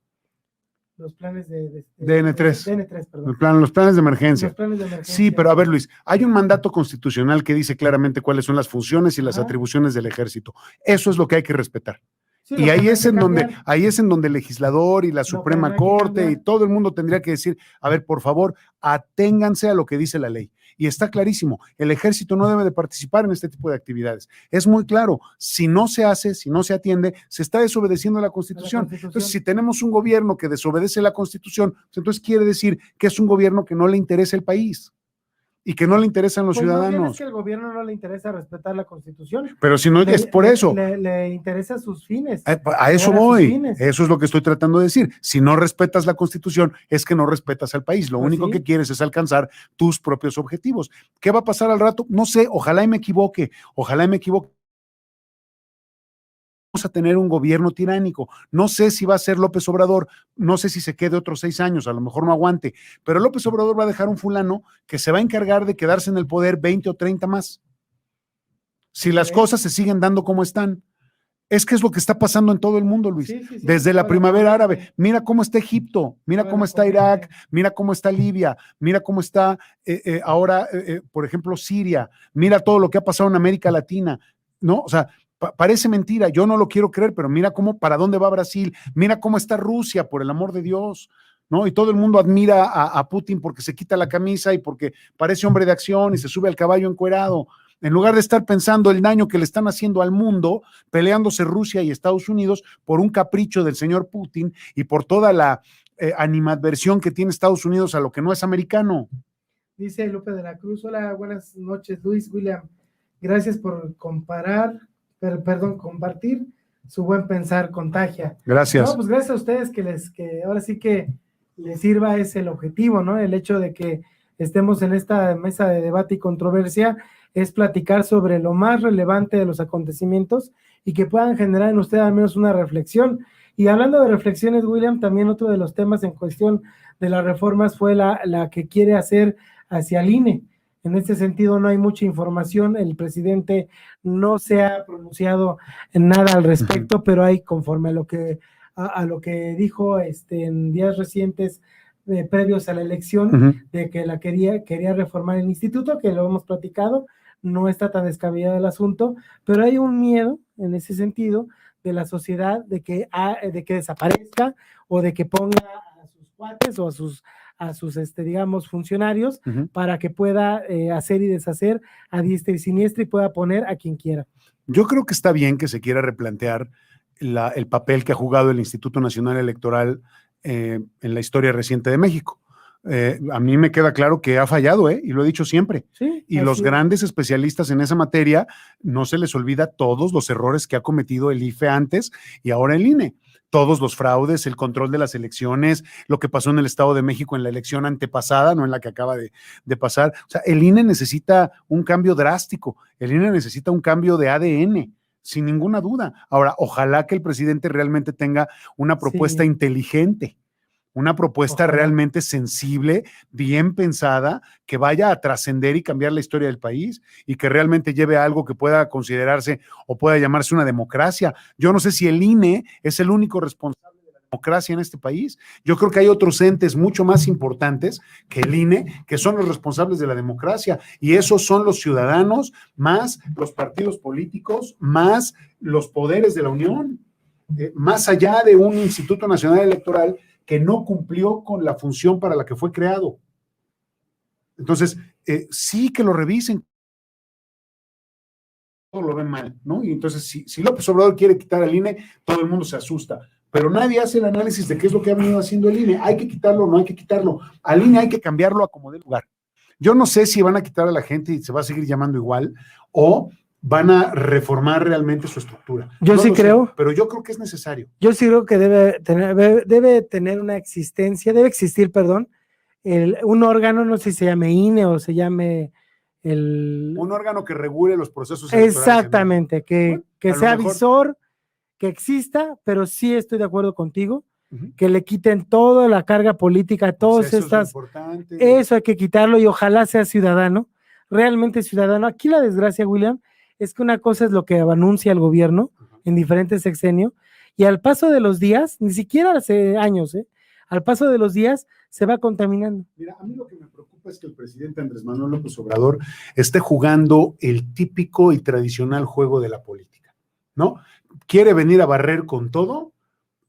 Los planes DN3, perdón. los planes de emergencia. Los planes de emergencia. Sí, pero a ver, Luis, hay un mandato constitucional que dice claramente cuáles son las funciones y las atribuciones del ejército. Eso es lo que hay que respetar. Sí, y ahí es en donde el legislador y la Suprema Corte y todo el mundo tendría que decir, a ver, por favor, aténganse a lo que dice la ley. Y está clarísimo, el ejército no debe de participar en este tipo de actividades. Es muy claro, si no se hace, si no se atiende, se está desobedeciendo la Constitución. Entonces, si tenemos un gobierno que desobedece la Constitución, pues entonces quiere decir que es un gobierno que no le interesa el país y que no le interesan los ciudadanos. No es que al gobierno no le interesa respetar la Constitución. Pero si no es por eso. Le interesa sus fines. A eso voy. Eso es lo que estoy tratando de decir. Si no respetas la Constitución, es que no respetas al país. Lo único que quieres es alcanzar tus propios objetivos. ¿Qué va a pasar al rato? No sé, ojalá y me equivoque. Ojalá y me equivoque. Vamos a tener un gobierno tiránico. No sé si va a ser López Obrador, no sé si se quede otros 6 años, a lo mejor no aguante, pero López Obrador va a dejar un fulano que se va a encargar de quedarse en el poder 20 o 30 más. Si las cosas se siguen dando como están. Es que es lo que está pasando en todo el mundo, Luis. Sí. Desde la primavera árabe. Mira cómo está Egipto, mira cómo está Irak, mira cómo está Libia, mira cómo está ahora, por ejemplo, Siria. Mira todo lo que ha pasado en América Latina, ¿no? O sea, parece mentira, yo no lo quiero creer, pero mira para dónde va Brasil, mira cómo está Rusia, por el amor de Dios, ¿no? Y todo el mundo admira a Putin porque se quita la camisa y porque parece hombre de acción y se sube al caballo encuerado, en lugar de estar pensando el daño que le están haciendo al mundo, peleándose Rusia y Estados Unidos por un capricho del señor Putin y por toda la animadversión que tiene Estados Unidos a lo que no es americano. Dice Lupe de la Cruz, hola, buenas noches, Luis, William, gracias por compartir, su buen pensar contagia. Gracias. No, pues gracias a ustedes que ahora sí que les sirva ese el objetivo, ¿no? El hecho de que estemos en esta mesa de debate y controversia es platicar sobre lo más relevante de los acontecimientos y que puedan generar en usted al menos una reflexión. Y hablando de reflexiones, William, también otro de los temas en cuestión de las reformas fue la que quiere hacer hacia el INE. En este sentido no hay mucha información, el presidente no se ha pronunciado en nada al respecto, pero hay, conforme a lo que dijo en días recientes previos a la elección, de que quería reformar el instituto, que lo hemos platicado, no está tan descabellado el asunto, pero hay un miedo en ese sentido de la sociedad de que desaparezca o de que ponga a sus cuates o a sus digamos, funcionarios para que pueda hacer y deshacer a diestra y siniestra y pueda poner a quien quiera. Yo creo que está bien que se quiera replantear el papel que ha jugado el Instituto Nacional Electoral en la historia reciente de México. A mí me queda claro que ha fallado, y lo he dicho siempre. Sí, y los grandes especialistas en esa materia no se les olvida todos los errores que ha cometido el IFE antes y ahora el INE. Todos los fraudes, el control de las elecciones, lo que pasó en el Estado de México en la elección antepasada, no en la que acaba de pasar. O sea, el INE necesita un cambio drástico, el INE necesita un cambio de ADN, sin ninguna duda. Ahora, ojalá que el presidente realmente tenga una propuesta inteligente, una propuesta realmente sensible, bien pensada, que vaya a trascender y cambiar la historia del país y que realmente lleve a algo que pueda considerarse o pueda llamarse una democracia. Yo no sé si el INE es el único responsable de la democracia en este país. Yo creo que hay otros entes mucho más importantes que el INE, que son los responsables de la democracia, y esos son los ciudadanos, más los partidos políticos, más los poderes de la Unión, más allá de un Instituto Nacional Electoral que no cumplió con la función para la que fue creado. Entonces, sí que lo revisen. Todo lo ven mal, ¿no? Y entonces, si López Obrador quiere quitar al INE, todo el mundo se asusta. Pero nadie hace el análisis de qué es lo que ha venido haciendo el INE. ¿Hay que quitarlo o no hay que quitarlo? Al INE hay que cambiarlo a como dé lugar. Yo no sé si van a quitar a la gente y se va a seguir llamando igual, o van a reformar realmente su estructura. Yo sí creo. Pero yo creo que es necesario. Yo sí creo que debe tener una existencia, debe existir, perdón, un órgano, no sé si se llame INE o se llame un órgano que regule los procesos electorales. Exactamente, que sea visor, que exista, pero sí estoy de acuerdo contigo, que le quiten toda la carga política a todas estas. Eso hay que quitarlo y ojalá sea ciudadano, realmente ciudadano. Aquí la desgracia, William, es que una cosa es lo que anuncia el gobierno en diferentes sexenios y al paso de los días, ni siquiera hace años, al paso de los días se va contaminando. Mira, a mí lo que me preocupa es que el presidente Andrés Manuel López Obrador esté jugando el típico y tradicional juego de la política, ¿no? Quiere venir a barrer con todo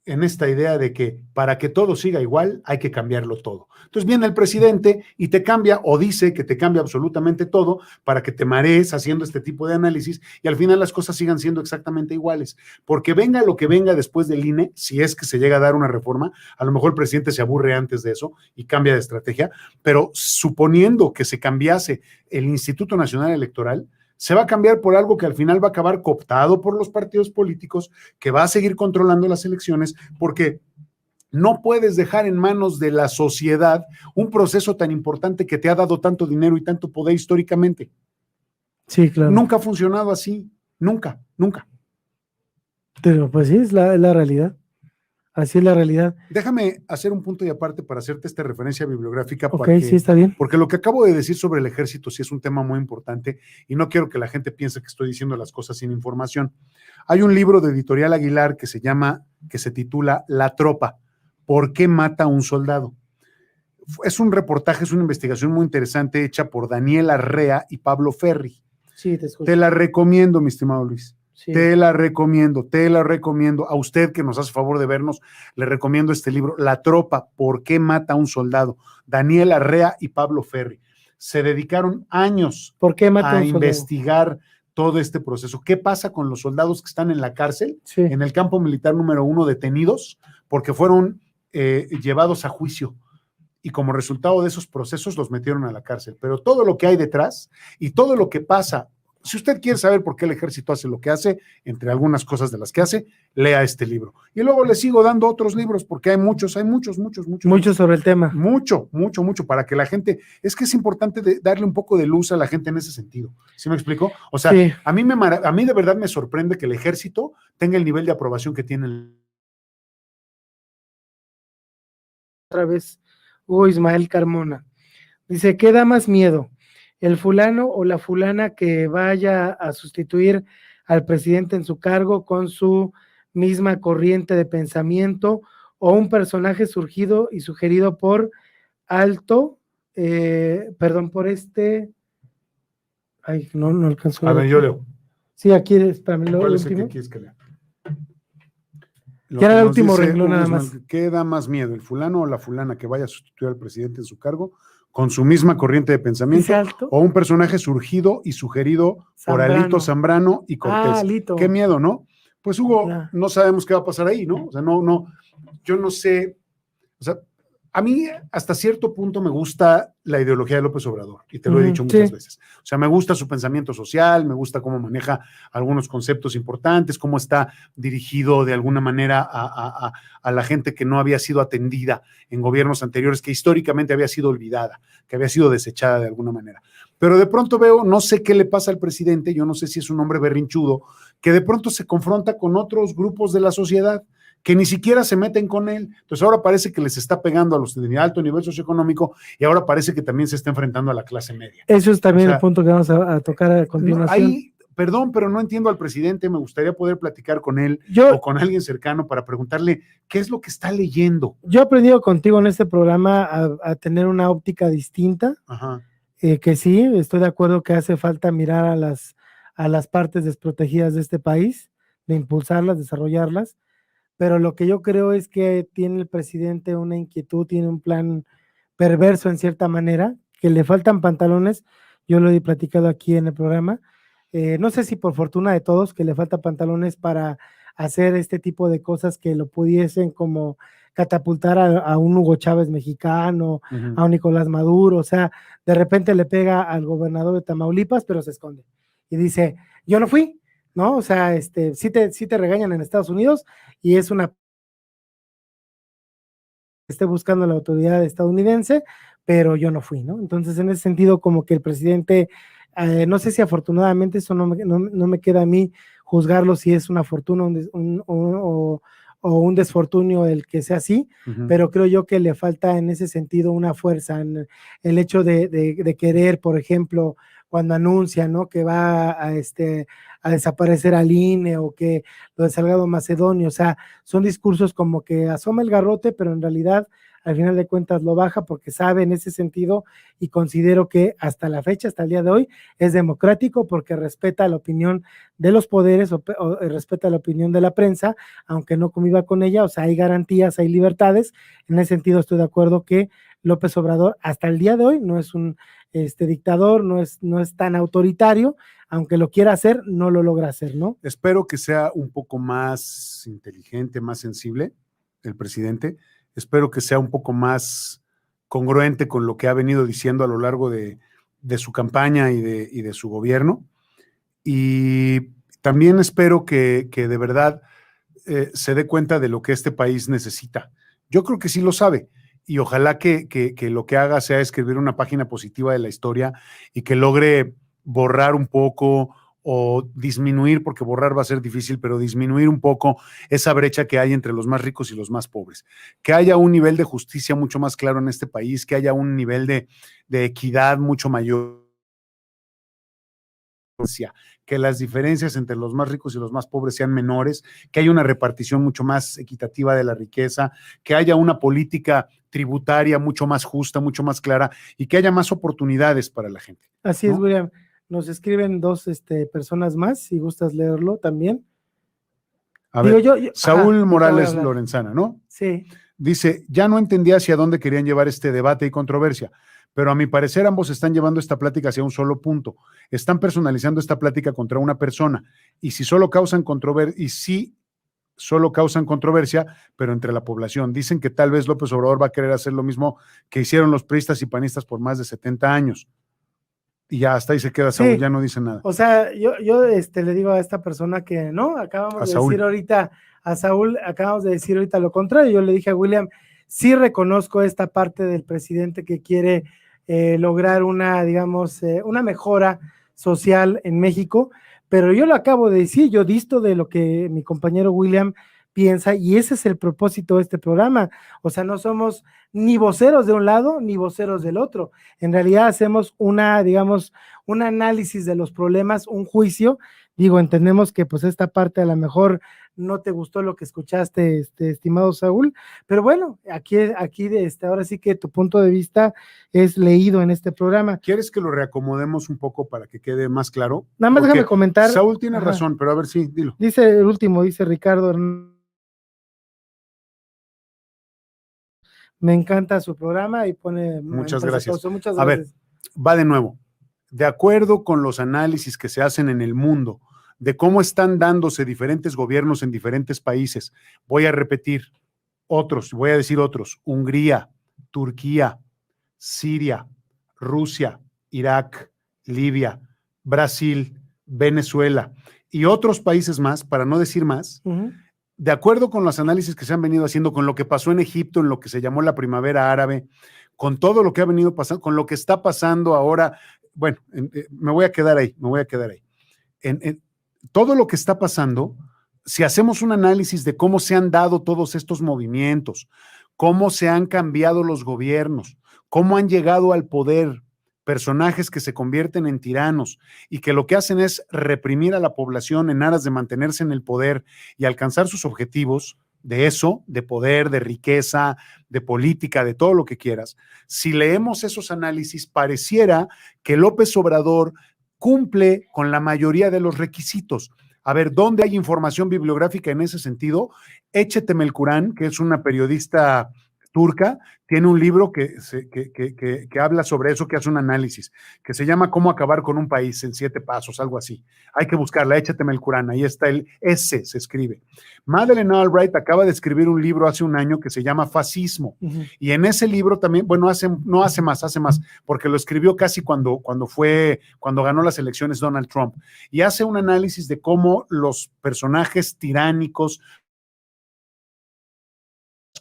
en esta idea de que para que todo siga igual hay que cambiarlo todo. Entonces viene el presidente y te cambia o dice que te cambia absolutamente todo para que te marees haciendo este tipo de análisis y al final las cosas sigan siendo exactamente iguales. Porque venga lo que venga después del INE, si es que se llega a dar una reforma, a lo mejor el presidente se aburre antes de eso y cambia de estrategia, pero suponiendo que se cambiase el Instituto Nacional Electoral, se va a cambiar por algo que al final va a acabar cooptado por los partidos políticos, que va a seguir controlando las elecciones, porque no puedes dejar en manos de la sociedad un proceso tan importante que te ha dado tanto dinero y tanto poder históricamente. Sí, claro. Nunca ha funcionado así, nunca. Pero pues sí, es la realidad. Así es la realidad. Déjame hacer un punto y aparte para hacerte esta referencia bibliográfica. Ok, sí, está bien. Porque lo que acabo de decir sobre el ejército sí es un tema muy importante y no quiero que la gente piense que estoy diciendo las cosas sin información. Hay un libro de Editorial Aguilar que se titula La Tropa, ¿por qué mata a un soldado? Es un reportaje, es una investigación muy interesante hecha por Daniel Arrea y Pablo Ferri. Sí, te escucho. Te la recomiendo, mi estimado Luis. Sí. Te la recomiendo. A usted que nos hace favor de vernos, le recomiendo este libro, La Tropa, ¿por qué mata a un soldado? Daniel Arrea y Pablo Ferri. Se dedicaron años a investigar todo este proceso. ¿Qué pasa con los soldados que están en la cárcel, en el campo militar número 1, detenidos, porque fueron llevados a juicio? Y como resultado de esos procesos los metieron a la cárcel. Pero todo lo que hay detrás y todo lo que pasa. Si usted quiere saber por qué el ejército hace lo que hace, entre algunas cosas de las que hace, lea este libro. Y luego le sigo dando otros libros, porque hay muchos sobre el tema. Mucho, para que la gente, es que es importante darle un poco de luz a la gente en ese sentido. ¿Sí me explico? O sea, sí. a mí de verdad me sorprende que el ejército tenga el nivel de aprobación que tiene. Otra vez, Ismael Carmona. Dice, ¿qué da más miedo? ¿El fulano o la fulana que vaya a sustituir al presidente en su cargo con su misma corriente de pensamiento o un personaje surgido y sugerido por por este... Ay, no alcanzó. A ver, yo leo. Sí, aquí es para mí lo último. ¿Cuál es el que quieres que lea? Que era el último renglón nada más. ¿Qué da más miedo? ¿El fulano o la fulana que vaya a sustituir al presidente en su cargo con su misma corriente de pensamiento o un personaje surgido y sugerido por Alito Zambrano y Cortés? Alito. Qué miedo, ¿no? Pues Hugo, no sabemos qué va a pasar ahí, ¿no? O sea, yo no sé, o sea, a mí hasta cierto punto me gusta la ideología de López Obrador, y te lo he dicho muchas veces. O sea, me gusta su pensamiento social, me gusta cómo maneja algunos conceptos importantes, cómo está dirigido de alguna manera a la gente que no había sido atendida en gobiernos anteriores, que históricamente había sido olvidada, que había sido desechada de alguna manera. Pero de pronto veo, no sé qué le pasa al presidente, yo no sé si es un hombre berrinchudo, que de pronto se confronta con otros grupos de la sociedad que ni siquiera se meten con él. Entonces ahora parece que les está pegando a los de alto nivel socioeconómico y ahora parece que también se está enfrentando a la clase media. Eso es también el punto que vamos a tocar a continuación. Perdón, pero no entiendo al presidente, me gustaría poder platicar con él o con alguien cercano para preguntarle qué es lo que está leyendo. Yo he aprendido contigo en este programa a tener una óptica distinta, que sí, estoy de acuerdo que hace falta mirar a las partes desprotegidas de este país, de impulsarlas, desarrollarlas, pero lo que yo creo es que tiene el presidente una inquietud, tiene un plan perverso en cierta manera, que le faltan pantalones, yo lo he platicado aquí en el programa, no sé si por fortuna de todos, que le falta pantalones para hacer este tipo de cosas que lo pudiesen como catapultar a un Hugo Chávez mexicano, a un Nicolás Maduro, o sea, de repente le pega al gobernador de Tamaulipas, pero se esconde. y dice, yo no fui, ¿no? O sea, sí te regañan en Estados Unidos y es una esté buscando la autoridad estadounidense, pero yo no fui, ¿no? Entonces, en ese sentido, como que el presidente, no sé si afortunadamente, eso no me queda a mí juzgarlo si es una fortuna o un desfortunio el que sea así, pero creo yo que le falta en ese sentido una fuerza, en el hecho de querer, por ejemplo, cuando anuncia, ¿no? Que va a desaparecer al INE o que lo de Salgado Macedonio, o sea, son discursos como que asoma el garrote, pero en realidad al final de cuentas lo baja porque sabe en ese sentido y considero que hasta la fecha, hasta el día de hoy, es democrático porque respeta la opinión de los poderes o respeta la opinión de la prensa, aunque no conviva con ella, o sea, hay garantías, hay libertades. En ese sentido estoy de acuerdo que López Obrador hasta el día de hoy no es un dictador, no es tan autoritario, aunque lo quiera hacer, no lo logra hacer, ¿no? Espero que sea un poco más inteligente, más sensible el presidente. Espero que sea un poco más congruente con lo que ha venido diciendo a lo largo de su campaña y de su gobierno. Y también espero que de verdad se dé cuenta de lo que este país necesita. Yo creo que sí lo sabe. Y ojalá que lo que haga sea escribir una página positiva de la historia y que logre borrar un poco o disminuir, porque borrar va a ser difícil, pero disminuir un poco esa brecha que hay entre los más ricos y los más pobres. Que haya un nivel de justicia mucho más claro en este país, que haya un nivel de equidad mucho mayor, que las diferencias entre los más ricos y los más pobres sean menores, que haya una repartición mucho más equitativa de la riqueza, que haya una política tributaria mucho más justa, mucho más clara y que haya más oportunidades para la gente. Así es, William. Nos escriben dos personas más, si gustas leerlo también. A ver, Saúl Morales Lorenzana, ¿no? Sí. Dice, ya no entendía hacia dónde querían llevar este debate y controversia, pero a mi parecer ambos están llevando esta plática hacia un solo punto. Están personalizando esta plática contra una persona y si solo causan controversia, pero entre la población. Dicen que tal vez López Obrador va a querer hacer lo mismo que hicieron los priistas y panistas por más de 70 años. Y ya hasta ahí se queda Saúl, ya no dice nada. O sea, yo le digo a esta persona que no, acabamos de decir ahorita a Saúl, acabamos de decir ahorita lo contrario. Yo le dije a William, sí reconozco esta parte del presidente que quiere lograr una, digamos, una mejora social en México, pero yo lo acabo de decir, yo disto de lo que mi compañero William piensa y ese es el propósito de este programa. O sea, no somos ni voceros de un lado ni voceros del otro. En realidad hacemos digamos, un análisis de los problemas, un juicio. Digo, entendemos que pues esta parte a lo mejor no te gustó lo que escuchaste, estimado Saúl, pero bueno, aquí ahora sí que tu punto de vista es leído en este programa. ¿Quieres que lo reacomodemos un poco para que quede más claro? Nada más déjame comentar. Saúl tiene razón, pero a ver, sí, dilo. Dice el último, dice Ricardo, me encanta su programa y pone... Muchas gracias. Muchas gracias. A ver, va de nuevo. De acuerdo con los análisis que se hacen en el mundo, de cómo están dándose diferentes gobiernos en diferentes países, voy a repetir voy a decir otros, Hungría, Turquía, Siria, Rusia, Irak, Libia, Brasil, Venezuela y otros países más, para no decir más, de acuerdo con los análisis que se han venido haciendo, con lo que pasó en Egipto, en lo que se llamó la primavera árabe, con todo lo que ha venido pasando, con lo que está pasando ahora, bueno, me voy a quedar ahí. En todo lo que está pasando, si hacemos un análisis de cómo se han dado todos estos movimientos, cómo se han cambiado los gobiernos, cómo han llegado al poder personajes que se convierten en tiranos y que lo que hacen es reprimir a la población en aras de mantenerse en el poder y alcanzar sus objetivos de eso, de poder, de riqueza, de política, de todo lo que quieras. Si leemos esos análisis, pareciera que López Obrador cumple con la mayoría de los requisitos. A ver, ¿dónde hay información bibliográfica en ese sentido? Eche Temelcurán, que es una periodista turca, tiene un libro que habla sobre eso, que hace un análisis, que se llama Cómo acabar con un país en 7 pasos, algo así. Hay que buscarla, échateme el Corán, ahí está el S, se escribe. Madeleine Albright acaba de escribir un libro hace un año que se llama Fascismo, y en ese libro también, bueno, hace más, porque lo escribió casi cuando ganó las elecciones Donald Trump, y hace un análisis de cómo los personajes tiránicos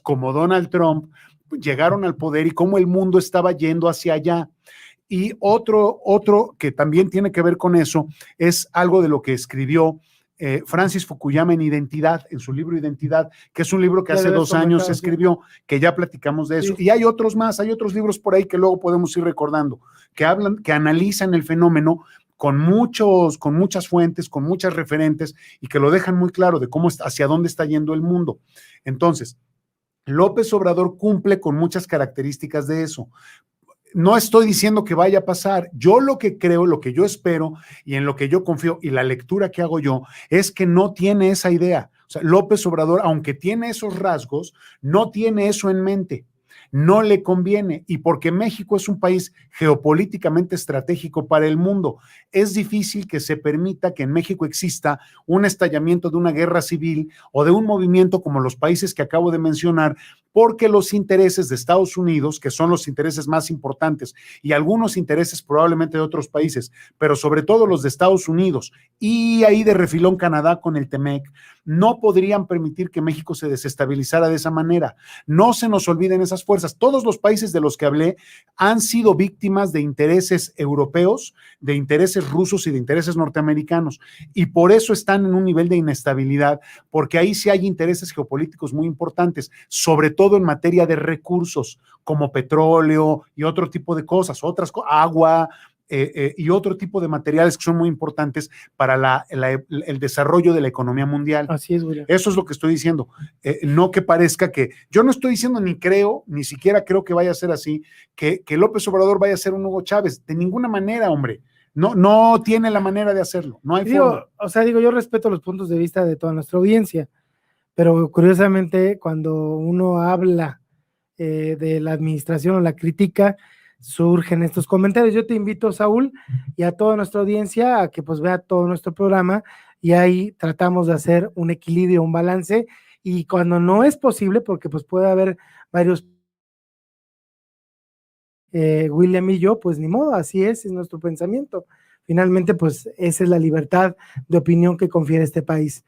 como Donald Trump llegaron al poder y cómo el mundo estaba yendo hacia allá. Y otro que también tiene que ver con eso es algo de lo que escribió Francis Fukuyama en Identidad, en su libro Identidad, que es un libro que hace 2 años se escribió, que ya platicamos de eso. Sí. Y hay otros más, hay otros libros por ahí que luego podemos ir recordando, que analizan el fenómeno con muchas fuentes, con muchas referentes, y que lo dejan muy claro de hacia dónde está yendo el mundo. Entonces, López Obrador cumple con muchas características de eso. No estoy diciendo que vaya a pasar. Yo lo que creo, lo que yo espero y en lo que yo confío y la lectura que hago yo es que no tiene esa idea. O sea, López Obrador, aunque tiene esos rasgos, no tiene eso en mente. No le conviene, y porque México es un país geopolíticamente estratégico para el mundo, es difícil que se permita que en México exista un estallamiento de una guerra civil o de un movimiento como los países que acabo de mencionar, porque los intereses de Estados Unidos, que son los intereses más importantes, y algunos intereses probablemente de otros países, pero sobre todo los de Estados Unidos, y ahí de refilón Canadá con el TEMEC, no podrían permitir que México se desestabilizara de esa manera. No se nos olviden esas fuerzas. Todos los países de los que hablé han sido víctimas de intereses europeos, de intereses rusos y de intereses norteamericanos, y por eso están en un nivel de inestabilidad, porque ahí sí hay intereses geopolíticos muy importantes, sobre todo en materia de recursos, como petróleo y otro tipo de cosas, agua, y otro tipo de materiales que son muy importantes para el desarrollo de la economía mundial. Así es, William. Eso es lo que estoy diciendo. No que parezca que, yo no estoy diciendo ni siquiera creo que vaya a ser así, que López Obrador vaya a ser un Hugo Chávez, de ninguna manera, hombre. No tiene la manera de hacerlo, no hay forma. Yo respeto los puntos de vista de toda nuestra audiencia, pero curiosamente cuando uno habla de la administración o la critica, surgen estos comentarios. Yo te invito, Saúl, y a toda nuestra audiencia a que pues vea todo nuestro programa, y ahí tratamos de hacer un equilibrio, un balance, y cuando no es posible, porque pues puede haber varios William y yo, pues ni modo, así es nuestro pensamiento. Finalmente, pues esa es la libertad de opinión que confiere este país.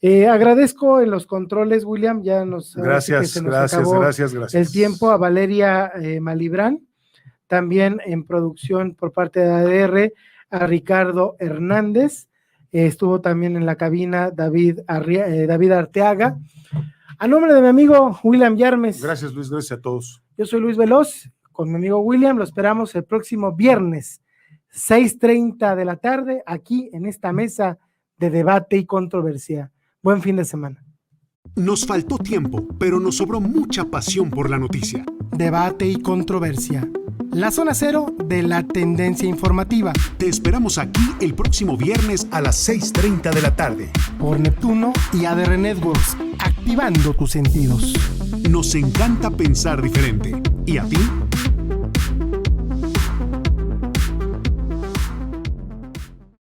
Agradezco en los controles, William, ya gracias el tiempo, a Valeria Malibrán, también en producción por parte de ADR, a Ricardo Hernández, estuvo también en la cabina David Arteaga. A nombre de mi amigo William Yarmes. Gracias, Luis, gracias a todos. Yo soy Luis Veloz, con mi amigo William, lo esperamos el próximo viernes, 6:30 de la tarde, aquí en esta mesa de debate y controversia. Buen fin de semana. Nos faltó tiempo, pero nos sobró mucha pasión por la noticia. Debate y controversia. La zona cero de la tendencia informativa. Te esperamos aquí el próximo viernes a las 6:30 de la tarde. Por Neptuno y ADR Networks, activando tus sentidos. Nos encanta pensar diferente. ¿Y a ti?